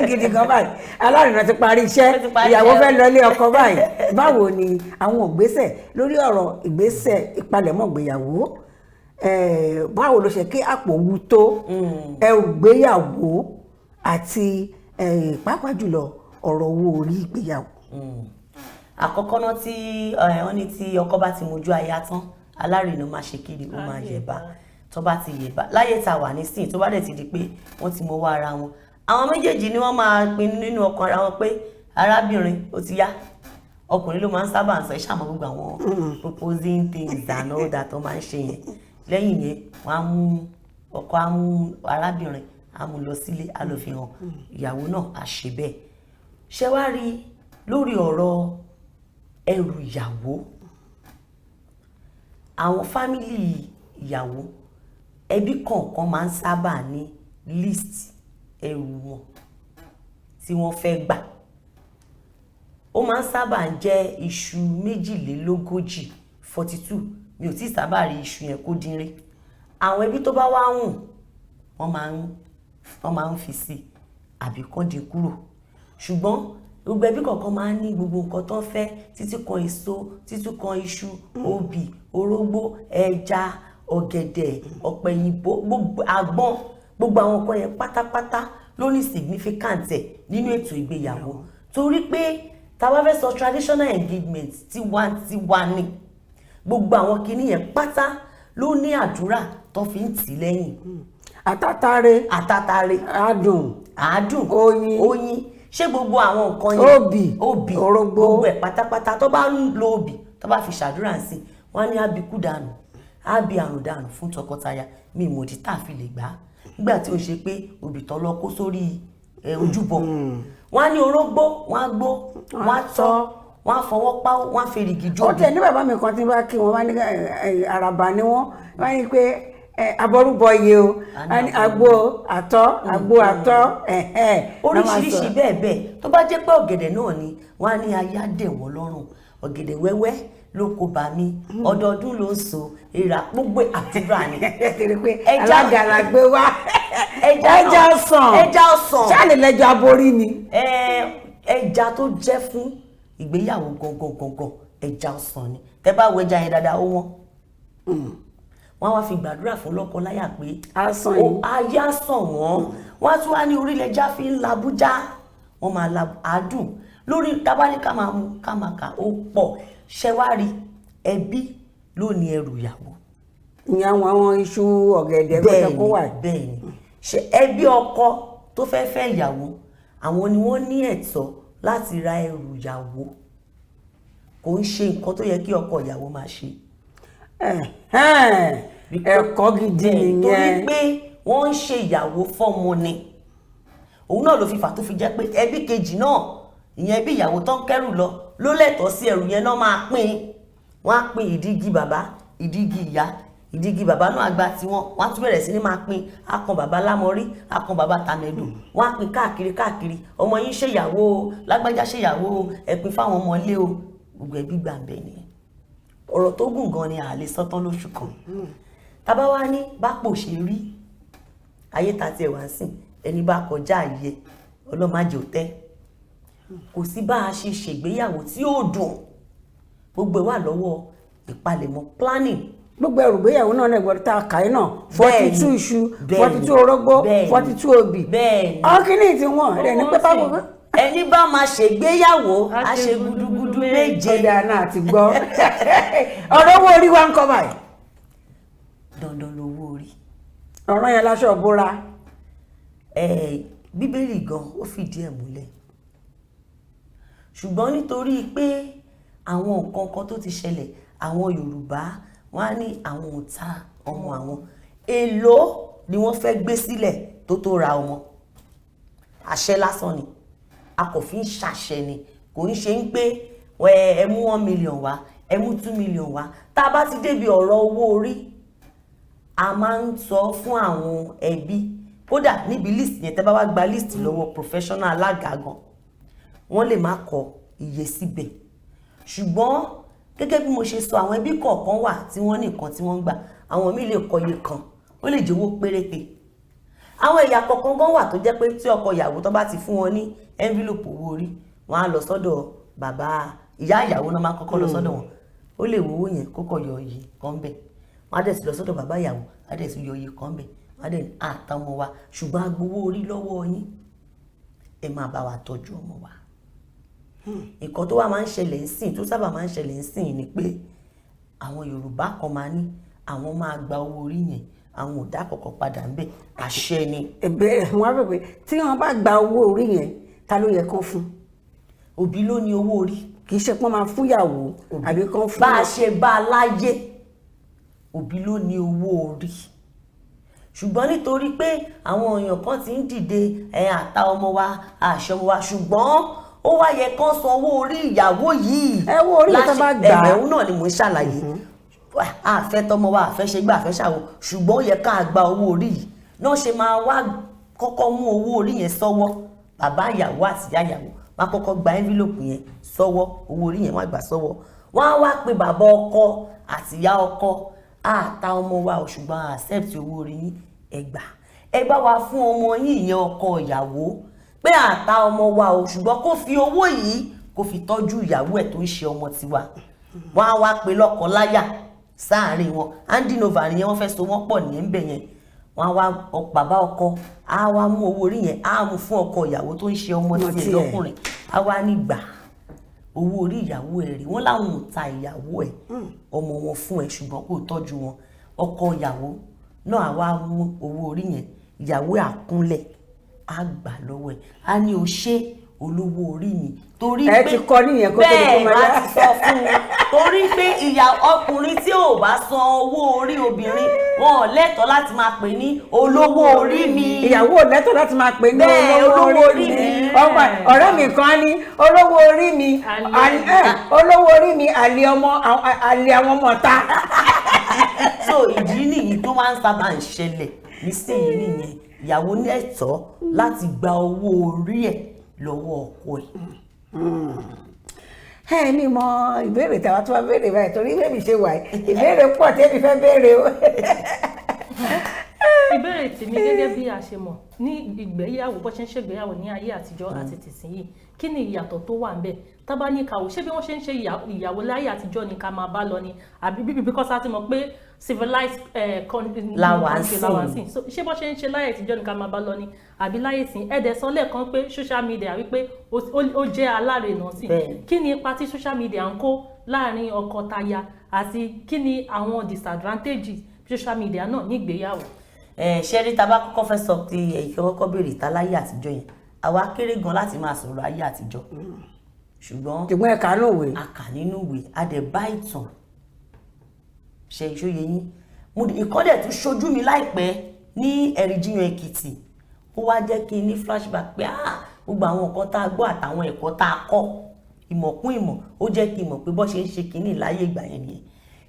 gidi gan báyìí alárinà ti parí iṣẹ́ ìyàwó fẹ́ lọ ilé ọkọ báyìí báwo ni àwọn ìgbésẹ̀ lórí ọ̀rọ̀ ìgbésẹ̀ ìpalẹ̀mọ́ ìgbéyàwó báwo ló ṣe kí àpò wú tó ẹrù ìgbéyàwó àti pàápàá jùlọ ọ̀rọ̀ owó orí ìgbéyàwó. Àkọ́kọ́ náà tí wọ́n ní tí ọkọ bá ti mojú aya tán alárinà máa ṣe kiri ó máa yẹ̀bá tó bá ti yẹ̀bá láyé tá wà nísìn tó bá dẹ̀ ti di pé wọ́n ti mọwọ́ ara wọn àwọn méjèèjì ni wọ́n máa pinnu nínú ọkàn ara wọn pé arábìnrin ó ti yá ọkùnrin ló máa ń sábà ń sọ ìṣàmọ́ gbogbo àwọn proposing things and all that tó máa ń ṣe yẹn lẹ́yìn yẹn wọ́n á mú ọkọ á mú arábìnrin á mú lọ sílé á lọ fi hàn ìyàwó náà á ṣe bẹ́ẹ̀ ṣé wá rí lórí ọ̀rọ̀ ẹrù ìyàwó àwọn fámìlì ìyàwó ẹbí kọ̀ọ̀kan máa ń sábà ní list ẹrù wọn tí wọ́n fẹ́ gbà ó máa ń sábà jẹ́ iṣu 42 mi ò tí ì sábà rí iṣu yẹn kó dín rí àwọn ẹbí tó bá wá hùn wọ́n máa ń fi sí àbí kán dín kúrò ṣùgbọ́n gbogbo ẹbí kọ̀ọ̀kan máa ń ní gbogbo nǹkan tó ń fẹ́ títí kan èso títí kan iṣu obì orógbó ẹja ọ̀gẹ̀dẹ̀ ọ̀pẹ̀yìnbó gbogbo àgbọn gbogbo àwọn nǹkan yẹn pátápátá ló ní significant ẹ̀ nínú ètò ìgbéyàwó torí pé tá bá fẹ́ sọ traditional engagement tiwantiwa ni gbogbo àwọn kinní yẹn pátá ló ní àdúrà tó fi ń tì lẹ́yìn àtàtàrẹ àádùn oyin ṣé gbogbo àwọn nǹkan yẹn obì orógbó gbogbo ẹ̀ pátápátá tó bá ń lo obì tó bá fi ṣàdúrà sí wọ́n ní àbíkú dànù àbí àrùn dànù fún tọkọtaya mi ìmọ̀dí tá a fi lè gbà á nígbà tí ó ṣe pé obì tó lọ kó sórí ojúbọ wọ́n ní orógbó wọ́n á gbó wọ́n á tọ́ wọ́n á fọwọ́ pa wọ́n á fèrègì jó. ó tẹ̀ ní bàbá mi kan tí bá kí wọ́n wá ní àràbà ni wọ́n ní pé abọ́rúbọ iye o àgbo àtọ́ oríṣiríṣi bẹ́ẹ̀ bẹ́ẹ̀ tó bá jẹ́ pé ọ̀gẹ̀dẹ̀ náà ni wọ́n á ní aya dẹ̀ wọ́n lọ́rùn ọ̀gẹ̀dẹ̀ wẹ́wẹ́ ló kó bá mi ọdọọdún ló ń so ìrà gbogbo àdúrà ni. alágàlà gbé wá ẹja ọsàn ṣáàlì lẹjọ aborí ni. ẹja tó jẹ́ fún ìgbéyàwó gangan ẹja ọsàn ni tẹ́ bá wo ẹja yẹn dáadáa ó wọ́n wọ́n wá fi gbàdúrà fún lọ́kọláya pé ayé á sàn wọ́n wọ́n tún wá ní orílẹ̀-èdè fi ń labújá wọ́n máa la àádùn lórí tábàlì ká máa mú ká máa kà ó pọ̀ ṣẹ́wárí ẹbí ló ní ẹrù ìyàwó. ìyẹn àwọn iṣu ọ̀gẹ̀dẹ̀ gbọ́dọ̀ kó wà. bẹ́ẹ̀ni ṣe ẹbí ọkọ tó fẹ́ fẹ́ ìyàwó àwọn ni wọ́n ní ẹ̀tọ́ láti ra ẹrù ìyàwó kò ń ṣe nǹkan tó yẹ kí ọkọ ìyàwó máa ṣe. ẹ̀kọ́ gidi nìyẹn. torí pé wọ́n ń ṣe ìyàwó fọ́mọ ni òun náà ló fi fà tó fi jẹ́ pé ẹbí kejì náà ìyẹn ẹbí ìyàwó tó ń kẹ́rù lọ ló lẹ́tọ̀ọ́ sí ẹrù yẹn náà máa pín wọ́n á pín ìdígi bàbá ìdígi ìyá ìdígi bàbá náà àgbà tiwọn wọ́n á tún bẹ̀rẹ̀ sí ní máa pín akàn bàbá lámọrí akàn bàbá tàmẹ̀dò wọ́n á pín káàkiri ọmọ yín ṣèyàwó o lágbájá ṣèyàwó o ẹ pín fáwọn ọmọ ilé o gbogbo ẹbí gbàǹbẹ nìyẹn ọ̀rọ̀ tó gùn gan ni à lè sọ́tán lóṣù kan tábà wá ní bápò ṣe rí ayé ta tiẹ̀ wá sìn ẹni bá kọjá àyè ọlọ́màjò tẹ́ kò sí bá a ṣe ṣègbéyàwó tí ó dùn gbogbo ẹ̀ wà lọ́wọ́ ìpalẹ̀mọ́ planning gbogbo ẹrù gbéyàwó náà lẹ́gbọ̀n tá a kà í náà 42 iṣu 42 orógbó 42 obì ọkìnrin tí wọ́n rẹ̀ ní pépà gbogbo. ẹni bá máa ṣègbéyàwó á ṣe gudugudu méje. ọjà náà ti gbọ́ ọ̀rọ̀ owó orí wa ń kọ́ báyìí. dandan lówó orí. ọ̀rọ̀ yẹn láṣọ bóra. bíbélì gan ó fìdí ẹ̀ múlẹ̀ ṣùgbọ́n nítorí pé àwọn nǹkan kan tó ti ṣẹlẹ̀ àwọn Yorùbá wọ́n á ní àwọn ò ta ọmọ àwọn èlò ni wọ́n fẹ́ gbé sílẹ̀ tó ra ọmọ àṣẹ lásán ni a kò fi ń ṣàṣẹ ni kò ń ṣe ń pé ẹ mú 1 million wá ẹ mú 2 million wá tá a bá ti débi ọ̀rọ̀ owó orí a máa ń sọ fún àwọn ẹbí kódà níbi list yẹn tẹ́ bá wá gba list lọ́wọ́ professional alága gan wọ́n lè má kọ iye síbẹ̀ ṣùgbọ́n gẹ́gẹ́ bí mo ṣe sọ àwọn ẹbí kọ̀ọ̀kan wà tí wọ́n ní nǹkan tí wọ́n ń gbà àwọn míì lè kọ iye kan ó lè jẹ́ owó péréte àwọn ẹ̀yà kọ̀ọ̀kan gan wà tó jẹ́ pé tí ọkọ ìyàwó tó bá ti fún wọn ní envelope owó orí wọ́n á lọ sọ́dọ̀ bàbá ìyá ìyàwó náà máa kọ́kọ́ lọ sọ́dọ̀ wọn ó lè wo owó yẹn kókò yọ iye kan bẹ̀ wọ́n á dẹ̀ sì lọ sọ́dọ̀ bàbá ìyàwó á dẹ̀ sì yọ iye kan bẹ̀ wọ́n á dẹ̀ ní àtàwọn wa ṣùgbọ́n agbowó orí lọ́wọ́ yín ẹ máa bá wa tọ́jú ọmọ wa nǹkan tó wá máa ń ṣẹlẹ̀ ń sìn tó sábà máa ń ṣẹlẹ̀ ń sìn ni pé àwọn Yorùbá kan máa ní àwọn máa gba owó orí yẹn àwọn ò dá kọ̀kọ̀ padà ń bẹ̀ àṣẹ ni. ìbéèrè wọn á bẹ̀ pé tí wọ́n bá gba owó orí yẹn ta ló yẹ kán fún. òbí ló ní owó orí. kì í ṣe pọ́n máa fún ìyàwó àbí kán fún. bá a ṣe bá a láyé òbí ló ní owó orí ṣùgbọ́n nítorí pé àwọn èèyàn kan ti ń dìde àta ọmọ wa àṣẹ ọmọ wa ṣùgbọ́n ó wá yẹ kán san owó orí ìyàwó yìí. ẹ wo orí yẹn tó bá gbà á ẹgbẹ̀rún náà ni mò ń ṣàlàyé àfẹ́ tọmọ wa àfẹ́ ṣe gbà àfẹ́ ṣàwò ṣùgbọ́n ó yẹ ká gba owó orí yìí náà ṣe máa wá kọ́kọ́ mú owó orí yẹn sọ́wọ́ bàbá ìyàwó àti ìyá ìyàwó wọ́n á kọ́kọ́ gba envelope yẹn sọ́wọ́ owó orí yẹn wọ́n á gbà sọ́wọ́ wọ́n á wá pe bàbá ọkọ àti ìyá ọkọ àta ọmọ wa ò ṣùgbọ́n accept owó orí yín ẹ bá wa fún ọmọ yín ìyẹn ọkọ ìyàwó pé àta ọmọ wa ò ṣùgbọ́n kó fi owó yìí kó fi tọ́jú ìyàwó ẹ̀ tó ń ṣe ọmọ tiwa wọ́n á wá pe lọ́kọ láyà sáàárín wọn handing over nìyẹn wọ́n fẹ́ so wọ́n pọ̀ ní ẹ̀ńbẹ̀ yẹn wọ́n á wá bàbá ọkọ á wá mú owó orí yẹn á mú fún ọkọ ìyàwó tó ń ṣe ọmọ tiẹ̀ lọ́kùnrin á wá nígbà owó orí ìyàwó ẹ̀ rí wọ́n láwọn ò ta ìyàwó ẹ̀ ọmọ wọn fún ẹ̀ ṣùgbọ́n kò tọ́jú wọn ọkọ ìyàwó náà á wá mú owó orí yẹn ìyàwó àkúnlẹ̀ á gbà lọ́wọ́ ẹ̀ á ní o ṣe olówó orí mi torí pé ẹ ti kọ nìyẹn kó tó di kó máa yá bẹ́ẹ̀ bá ti sọ fún un torí pé ìyá ọkùnrin tí ò bá san owó orí obìnrin wọn ò lẹ́tọ̀ọ́ láti máa pè ní olówó orí mi. ìyàwó ò lẹ́tọ̀ọ́ láti máa pè ní olówó orí mi. ọ̀rẹ́ mi kan ní olówó orí mi olówó orí mi àlè àwọn ọmọ ta. so ìdí nìyí tó máa ń sábà ń ṣẹlẹ̀ nísìnyí nìyẹn ìyàwó ní ẹ̀tọ́ láti gba owó orí ẹ̀ lọ́wọ́ ọkọ ẹ̀. ẹ ní mọ ìbéèrè tàwa tó wá béèrè báyìí torí bẹ́ẹ̀ mi ṣe wà yìí ìbéèrè pọ̀ tẹ́mi fẹ́ béèrè o. ìbéèrè tèmi gẹ́gẹ́ bí a ṣe mọ̀ ní ìgbéyàwó bó ṣe ń ṣègbéyàwó ní ayé àtijọ́ àti tìsínyìí kí ni ìyàtọ̀ tó wà ńbẹ̀ tá bá ní kàwé ṣé bí wọ́n ṣe ń ṣe ìyàwó láyé àtijọ́ ni ká máa bá lọ ni àbí because a ti mọ̀ pé civilized láwàásìn so ṣé bó ṣe ń ṣe láyé àtijọ́ ni ká máa bá lọ ni àbí láyé sìn ẹ̀dẹ̀ sọ lẹ́ẹ̀kan pé social media wípé ó jẹ́ alárinà sí kí ni ipa tí social media ń kó láàrin ọkọ taya àti kí ni àwọn disadvantages social media náà ní ìgbéyàwó. ṣẹ́rí tá a bá kọ́kọ́ fẹ́ sọ pé ẹ̀yìn kọ́kọ́ béèrè ta láyé àtijọ́ yẹn àwa kéré gan láti máa sọ̀rọ̀ ayé àtijọ́ ṣùgbọ́n ẹ̀ka nínú ìwé àkà nínú ìwé adẹ̀bá ìtàn ṣe ìṣòye yín ìkọ́dẹ̀ tún ṣojú mi láìpẹ́ ní Ẹ̀rìnjiyàn Èkìtì ó wá jẹ́ kí n ní flashback pé gbogbo àwọn nǹkan tá a gbọ́ àtàwọn ẹ̀kọ́ tá a kọ́ ìmọ̀ kún ìmọ̀ ó jẹ́ kí n mọ̀ pé bọ́ ṣe ń ṣe kínní láyé ìgbà yẹn nìyẹn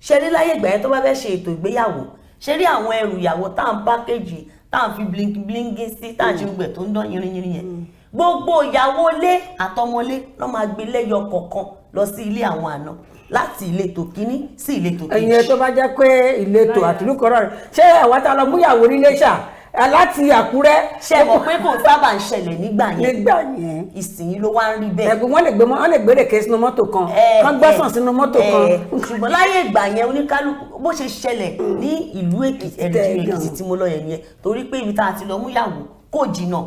ṣe rí láyé ìgbà yẹn tó bá fẹ́ ṣe ètò ìgbéyàwó ṣe rí àwọn ẹrù ìyàwó tá à ń pákéjì tá à ń fi blingi sí tá à ń ṣe gbogbo ẹ̀ tó ń dán yìnrìn yẹn gbogbo ìyàwó ilé àtọmọlé ló máa gbé lẹ́yọ kọ̀ọ̀kan lọ sí ilé àwọn àna láti ìletò kínní sí ìletò kejì. ẹ̀yin tó bá jẹ́ pé ìletò àtìlúkọ̀ọ́rọ̀ rẹ̀ ṣé àwọn tá a lọ múyàwó nílé ṣá láti Àkúrẹ́. ṣe mọ̀ pé kò sábà ń ṣẹlẹ̀ nígbà yẹn ìsìn ló wá ń rí bẹ́ẹ̀. ẹ̀gbọ́n wọ́n lè gbé rèké sínú mọ́tò kan kán gbọ́sàn sínú mọ́tò kan. ṣùgbọ́n láyé ìgbà yẹn oníkálukú bó ṣe ṣẹlẹ̀ ní ìlú Èkìtì tí mo lọ yẹn nìyẹn torí pé ibi tá a ti lọ múyàwó kò jìnnà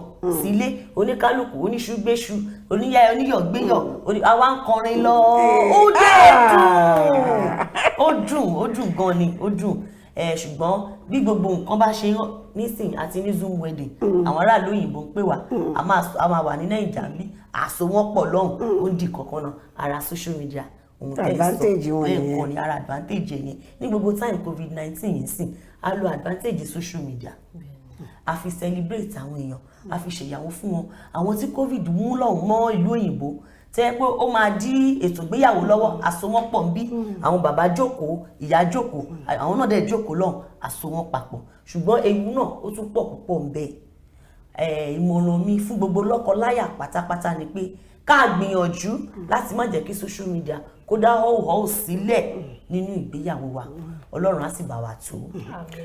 sílé oníkálukú oníṣúgbéṣu oníyọ̀gbéyọ̀ àwa ń kọrin lọ ó dùn gan ni ó dùn ṣùgbọ́n bí gbogbo nǹkan bá ṣe nísìn àti ní Zoom wedding àwọn aráàlú òyìnbó ń pè wá a máa wà ní Nàìjíríà bí àsomọ́pọ̀ lọ́hùn ó ń di kankan náà ara social media advantage wọn nìyẹn ní ara advantage yẹn ní gbogbo time COVID-19 yìí sìn a lo advantage social media a fi celebrate àwọn èèyàn a fi ṣèyàwó fún wọn àwọn tí COVID mú lọ́hùn mọ́ ìlú òyìnbó tẹ́ pé ó máa dí ètò ìgbéyàwó lọ́wọ́ àsomọ́pọ̀ ń bí àwọn bàbá jókòó ìyá jókòó àwọn náà dẹ̀ jókòó lọ́hùn àsomọ́ papọ̀ ṣùgbọ́n ewu náà ó tún pọ̀ púpọ̀ ń bẹ ìmọ̀ràn mi fún gbogbo lọ́kọ-láyà pátápátá ni pé ká gbìyànjú láti má jẹ́ kí social media kó dá họ́wọ́ sílẹ̀ nínú ìgbéyàwó wa Ọlọ́run á sì bá wa tó.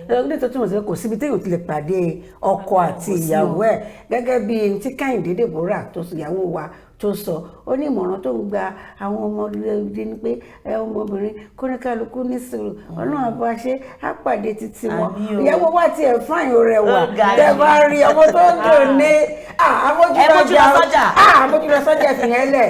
ẹgbẹ́ tó túmọ̀ sí pé kò síbi téèyàn ti lè pàdé ọkọ àti ìyàwó ẹ̀ gẹ́gẹ́ bí tí Kẹ́hìndé Deborah tó ìyàwó wa tó sọ ó ní ìmọ̀ràn tó ń gba àwọn ọmọdé ni pé ọmọbìnrin kóníkálukú ní sùúrù Ọlọ́run bá ṣe á pàdé títí wọn ìyàwó wa tiẹ̀ fáìn rẹ̀ wà tẹ́ bá rí ọmọ tó ń dùn ní àmójúlọ sọ́jà fìyẹn lẹ̀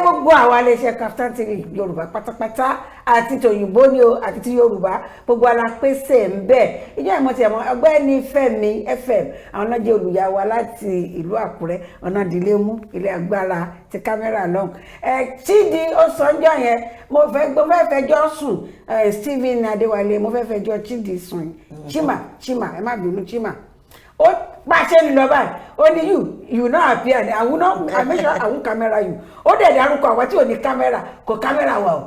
gbogbo àwọn iléeṣẹ́ Kaftan TV Yorùbá pátápátá àti tòyìnbó ni o àti ti Yorùbá gbogbo alápèsè ń bẹ ìjọ ìmọ̀ tí Ọ̀gbẹ́ni Fẹ́mi FM àwọn náà jẹ́ olùyàwó láti ìlú Àkúrẹ́ ọ̀nà ìdílé mú ilé agbára ti kámẹ́rà lọ́hùn. Chidi ó sọ́njọ́ yẹn mo fẹ́ fẹjọ́ sùn Stephen Adéwálé mo fẹ́ fẹjọ́ Chidi sùn Chima ẹ má bínú Chima ó pàṣẹ ń lọ báyìí ó ní you no appear ni I make sure àwọn kámẹ́rà yìí ó dẹ̀ dárúkọ àwọn tí ò ní kámẹ́rà kò kámẹ́rà wà o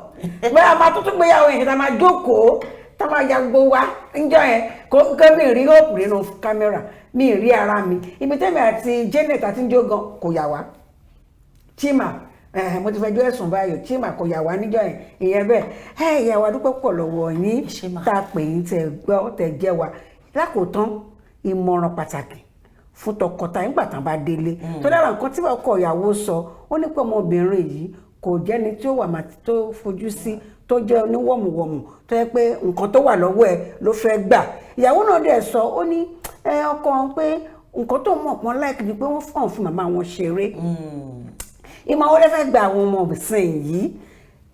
bóyá máa tuntun gbéyàwó yẹn tá a máa jókòó tá a máa ya gbó wa ńjọ́ yẹn kó mi rí òpù nínú kámẹ́rà mi rí ara mi ibi tẹ́mi àti Janet àti njó gan kò yà wá Chima mo ti fẹjọ́ ẹ̀sùn báyìí Chima kò yà wá níjọ́ yẹn ìyẹn bẹ́ẹ̀ ìyàwó adúpẹ́ pọ̀ lọ́wọ́ yín tá a pè yín tẹ̀ gbọ́ tẹ̀ jẹ́ wa lákòótán ìmọ̀ràn pàtàkì fún tọkọtaya nígbà tán bá délé tó dára nǹkan tí ọkọ ìyàwó sọ ó ní pé ọmọbìnrin yìí kò jẹ́ni tí ó wà màtí tó fojú sí tó jẹ́ oníwọ̀mùwọ̀mù tó yẹ pé nǹkan tó wà lọ́wọ́ ẹ̀ ló fẹ́ gbà ìyàwó náà dẹ̀ sọ ó ní ọkọ pé nǹkan tó mọ̀ pọ́n láìkì ni pé wọ́n fọ̀n fún màmá wọn ṣeré ìmọ̀ wọlé fẹ́ gba àwọn ọmọ ọ̀sìn yìí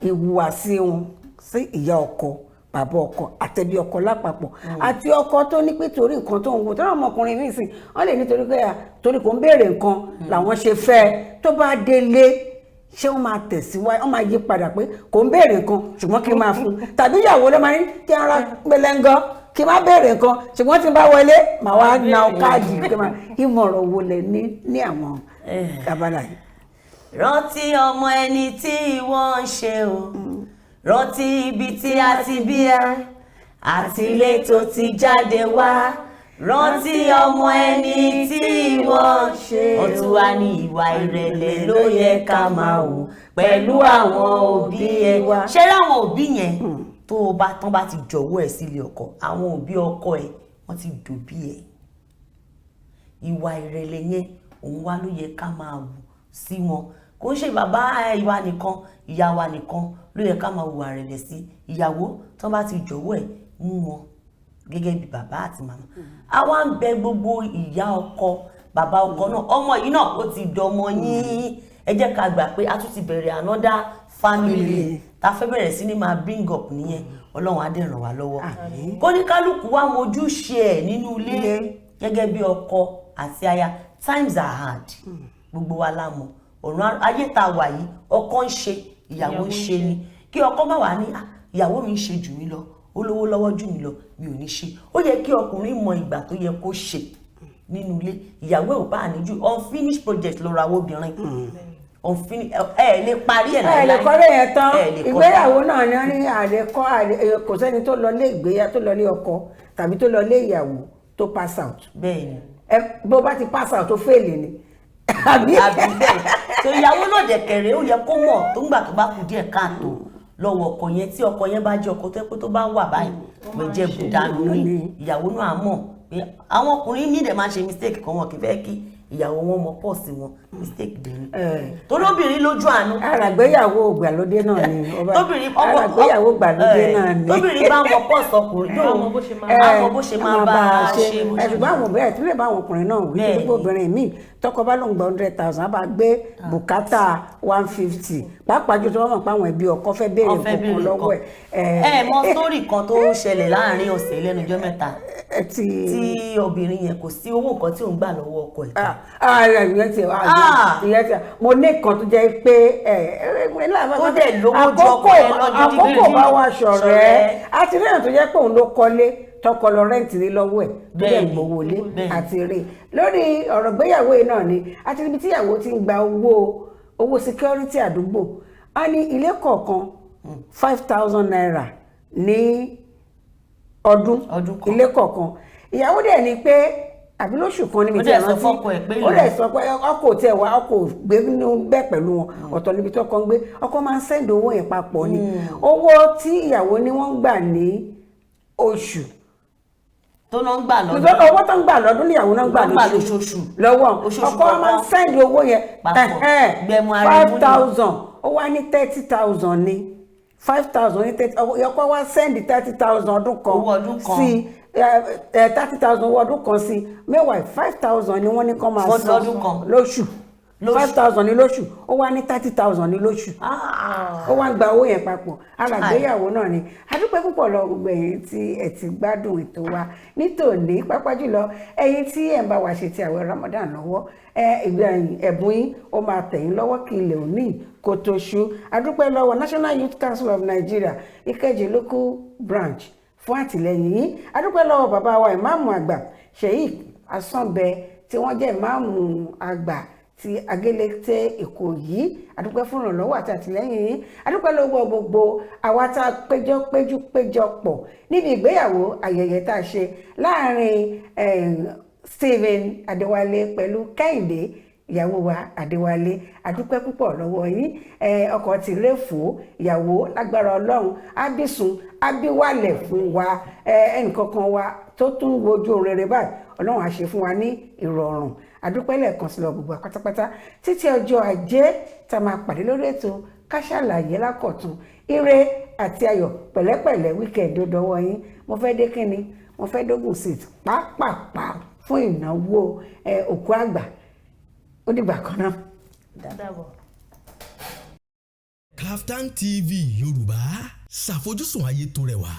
ìhùwàsí wọn sí ìyá ọkọ bàbá ọkọ àtẹbí ọkọ lápapọ̀ àti ọkọ tó ní pé torí nǹkan tó ń wo tọ́lá ọmọkùnrin nísìn wọ́n lè nítorí pé torí kò ń béèrè nǹkan làwọn ṣe fẹ́ tó bá délé ṣé wọ́n máa tẹ̀síwájú wọ́n máa yí padà pé kò ń béèrè nǹkan ṣùgbọ́n kí n máa fún tàbí ìyàwó ló máa ní kí ara gbẹlẹ́ngàn kí n má béèrè nǹkan ṣùgbọ́n tí n bá wọlé màá wá na káàdì ìmọ̀ràn wo lẹ ní àwọn abala yìí. rántí ọmọ ẹni tí wọ́n ń ṣe o rántí ibi tí a ti bí ẹ àti ilé tó ti jáde wá rántí ọmọ ẹni tí wọ́n ṣe ọtún wa ní ìwà ìrẹ̀lẹ̀ ló yẹ ká máa wò pẹ̀lú àwọn òbí ẹ ṣé láwọn òbí yẹn tán bá ti jọ̀wọ́ ẹ̀ sílé ọkọ àwọn òbí ọkọ ẹ̀ wọ́n ti dòbí ẹ̀ ìwà ìrẹ̀lẹ̀ yẹn òun wá ló yẹ ká máa wò sí wọn kò ń ṣe bàbá ìwà nìkan ìyá wa nìkan ló yẹ ká máa wò àrẹ̀lẹ̀ sí ìyàwó tán bá ti jọ̀wọ́ ẹ̀ mú wọn gẹ́gẹ́ bí bàbá àti màmá àwa ń bẹ gbogbo ìyá ọkọ bàbá ọkọ náà ọmọ yìí náà ó ti dọmọ yín ẹ jẹ́ ká gbà pé a tún ti bẹ̀rẹ̀ another family tá fẹ́ bẹ̀rẹ̀ sí ní máa bring up nìyẹn Ọlọ́run á dẹ̀ ràn wá lọ́wọ́ kó ní kálukú wá mojúṣe ẹ̀ nínú ilé gẹ́gẹ́ bí ọkọ àti aya times are hard gbogbo wa la mọ̀ ọ̀run ayé tá wà yìí ọkọ ń ṣe ìyàwó ń ṣe ni kí ọkọ má wà ní ìyàwó mi ń ṣe jù mí lọ ó lówó lọ́wọ́ jù mí lọ mi ò ní ṣe ó yẹ kí ọkùnrin mọ ìgbà tó yẹ kó ṣe nínú ilé ìyàwó ò bá àníjù unfinished project ló ra obìnrin lè parí ẹ̀ láìláì ẹ lè kọ́lé yẹn tán ìgbéyàwó náà ni wọ́n ní àlẹ́kọ́ kò sẹ́ni tó lọ lé ìgbéyàwó tó lọ lé ọkọ tàbí tó lọ lé ìyàwó tó pass out bẹ́ẹ̀ni bó bá ti pass out tó fèlè ni àbí bẹ́ẹ̀ tó ìyàwó náà dẹ̀kẹ̀rẹ̀ ó yẹ kó mọ̀ tó ń gbà tó bá kù díẹ̀ káàtó lọ́wọ́ ọkọ yẹn tí ọkọ yẹn bá jẹ́ ọkọ tó pé tó bá ń wà báyìí pé jẹ́ bùdánù ní ìyàwó náà mọ̀ àwọn ọkùnrin ní dẹ̀ máa ṣe mistake kan wọn kì í fẹ́ kí ìyàwó wọn mọ pọ́ọ̀sì wọn mistake dé ní. tolóbìnrin lójú àánú. àràgbéyàwó ìgbàlódé náà ni àràgbéyàwó ìgbàlódé náà ni. tóbìnrin bá mọ pọ́ọ̀sì ọkùnrin yóò mọ bó ṣe máa bá a ṣe. ṣùgbọ́n àwọn òbí ẹ̀ tí lè bá àwọn ọkùnrin náà wí tó gbogbo obìnrin míì tọkọ bá lóun gba 100,000 bá gbé bùkátà 150 pàápàá jù tó wọ́n mọ̀ pé àwọn ẹbí ọkọ fẹ́ béèrè nǹkan lọ́wọ́ ẹ̀. mọ sítórì kan tó ṣẹlẹ̀ láàrin ọ̀sẹ̀ lẹ́nu ọjọ́ mẹ́ta tí obìnrin yẹn kò sí owó nǹkan tí òun gbà lọ́wọ́ ọkọ ẹ̀. ìyẹn ti wá mo ní nǹkan tó jẹ́ pé tó dẹ̀ lówó ju ọkọ ẹ̀ lọ́jọ́ dídí àkókò bá wà ṣọ̀rẹ́ àti lẹ́yìn tó jẹ́ pé òun ló kọ́lé tọkọ lọ rẹ́ǹtì ní lọ́wọ́ ẹ̀ tó dẹ̀ gbowó lé àti rè lórí ọ̀rọ̀ gbéyàwó yìí náà ni àti níbi tíyàwó ti ń gba owó security àdúgbò a ní ilé kọ̀ọ̀kan 5,000 naira ní ọdún ilé kọ̀ọ̀kan ìyàwó dẹ̀ ni pé àbí lóṣù kan níbi tí àwọn tí ó lè sọ pé ọkọ tí ẹ wá ọkọ gbé nínú bẹ́ẹ̀ pẹ̀lú wọn ọ̀tọ̀ níbi tí ọkọ ń gbé ọkọ máa ń sẹ́ndì owó yẹn papọ̀ ni owó tí ìyàwó ni wọ́n ń gbà ní oṣù tó náà ń gbà lọ́dún owó tó ń gbà lọ́dún níyàwó náà ń gbà lóṣooṣù lọ́wọ́ ọkọ máa ń sẹ́ndì owó yẹn 5,000 ó wá ní 30,000 ní 5,000 ní 30,000 ọkọ wá sẹ́ndì 30,000 ọdún kan sí 30,000 owó ọdún kan sí mẹ́wàá 5,000 ni wọ́n ní kán máa san lóṣù 5,000 ní lóṣù ó wá ní 30,000 ní lóṣù ó wá ń gba owó yẹn papọ̀ alàgbéyàwó náà ni adúpẹ́ púpọ̀ lọ gbogbo ẹ̀yin tí ẹ ti gbádùn ètò wa nítòní pápá jùlọ ẹ̀yin tí ẹ̀ ń bá wa ṣe ti àwẹ̀ Ramadan lọ́wọ́ ẹ̀bùn yín ó máa tẹ̀yìn lọ́wọ́ kí ilẹ̀ òní kó tó ṣú adúpẹ́ lọ́wọ́ National Youth Council of Nigeria Ìkẹjì Local Branch fún àtìlẹ́yìn yín adúpẹ́ lọ́wọ́ bàbá wa ìmáàmù àgbà Sheikh Asánbẹ tí wọ́n jẹ́ ìmáàmù àgbà ti Agélété Èkó yìí adúpẹ́ fún ìrànlọ́wọ́ àti àtìlẹ́yìn yín adúpẹ́ lọ́wọ́ gbogbo àwa tá a péjọ pọ̀ níbi ìgbéyàwó ayẹyẹ tá a ṣe láàrin Stephen Adéwálé pẹ̀lú Kẹ́hìndé ìyàwó wa Adéwálé adúpẹ́ púpọ̀ lọ́wọ́ yín ọkọ ti réfò ìyàwó lágbára Ọlọ́run ábísùn ábíwálẹ̀ fún wa ẹnìkankan wa tó tún wojú rere báyìí Ọlọ́run á ṣe fún wa ní ìrọ̀rùn adúpẹ́ lẹ́ẹ̀kan sí lọ gbogbo pátápátá títí ọjọ́ Ajé tá a máa pàdé lórí ètò Ká Sálàyé lákọ̀tun ire àti ayọ̀ pẹ̀lẹ́pẹ̀lẹ́ wíkẹ̀ndì ó dọwọ́ yín mo fẹ́ dé kínni mo fẹ́ dógùn sí pápápá fún ìnáwó òkú àgbà ó dìgbà kan náà. Kaftan TV Yorùbá ṣàfojúsùn ayé tó rẹwà.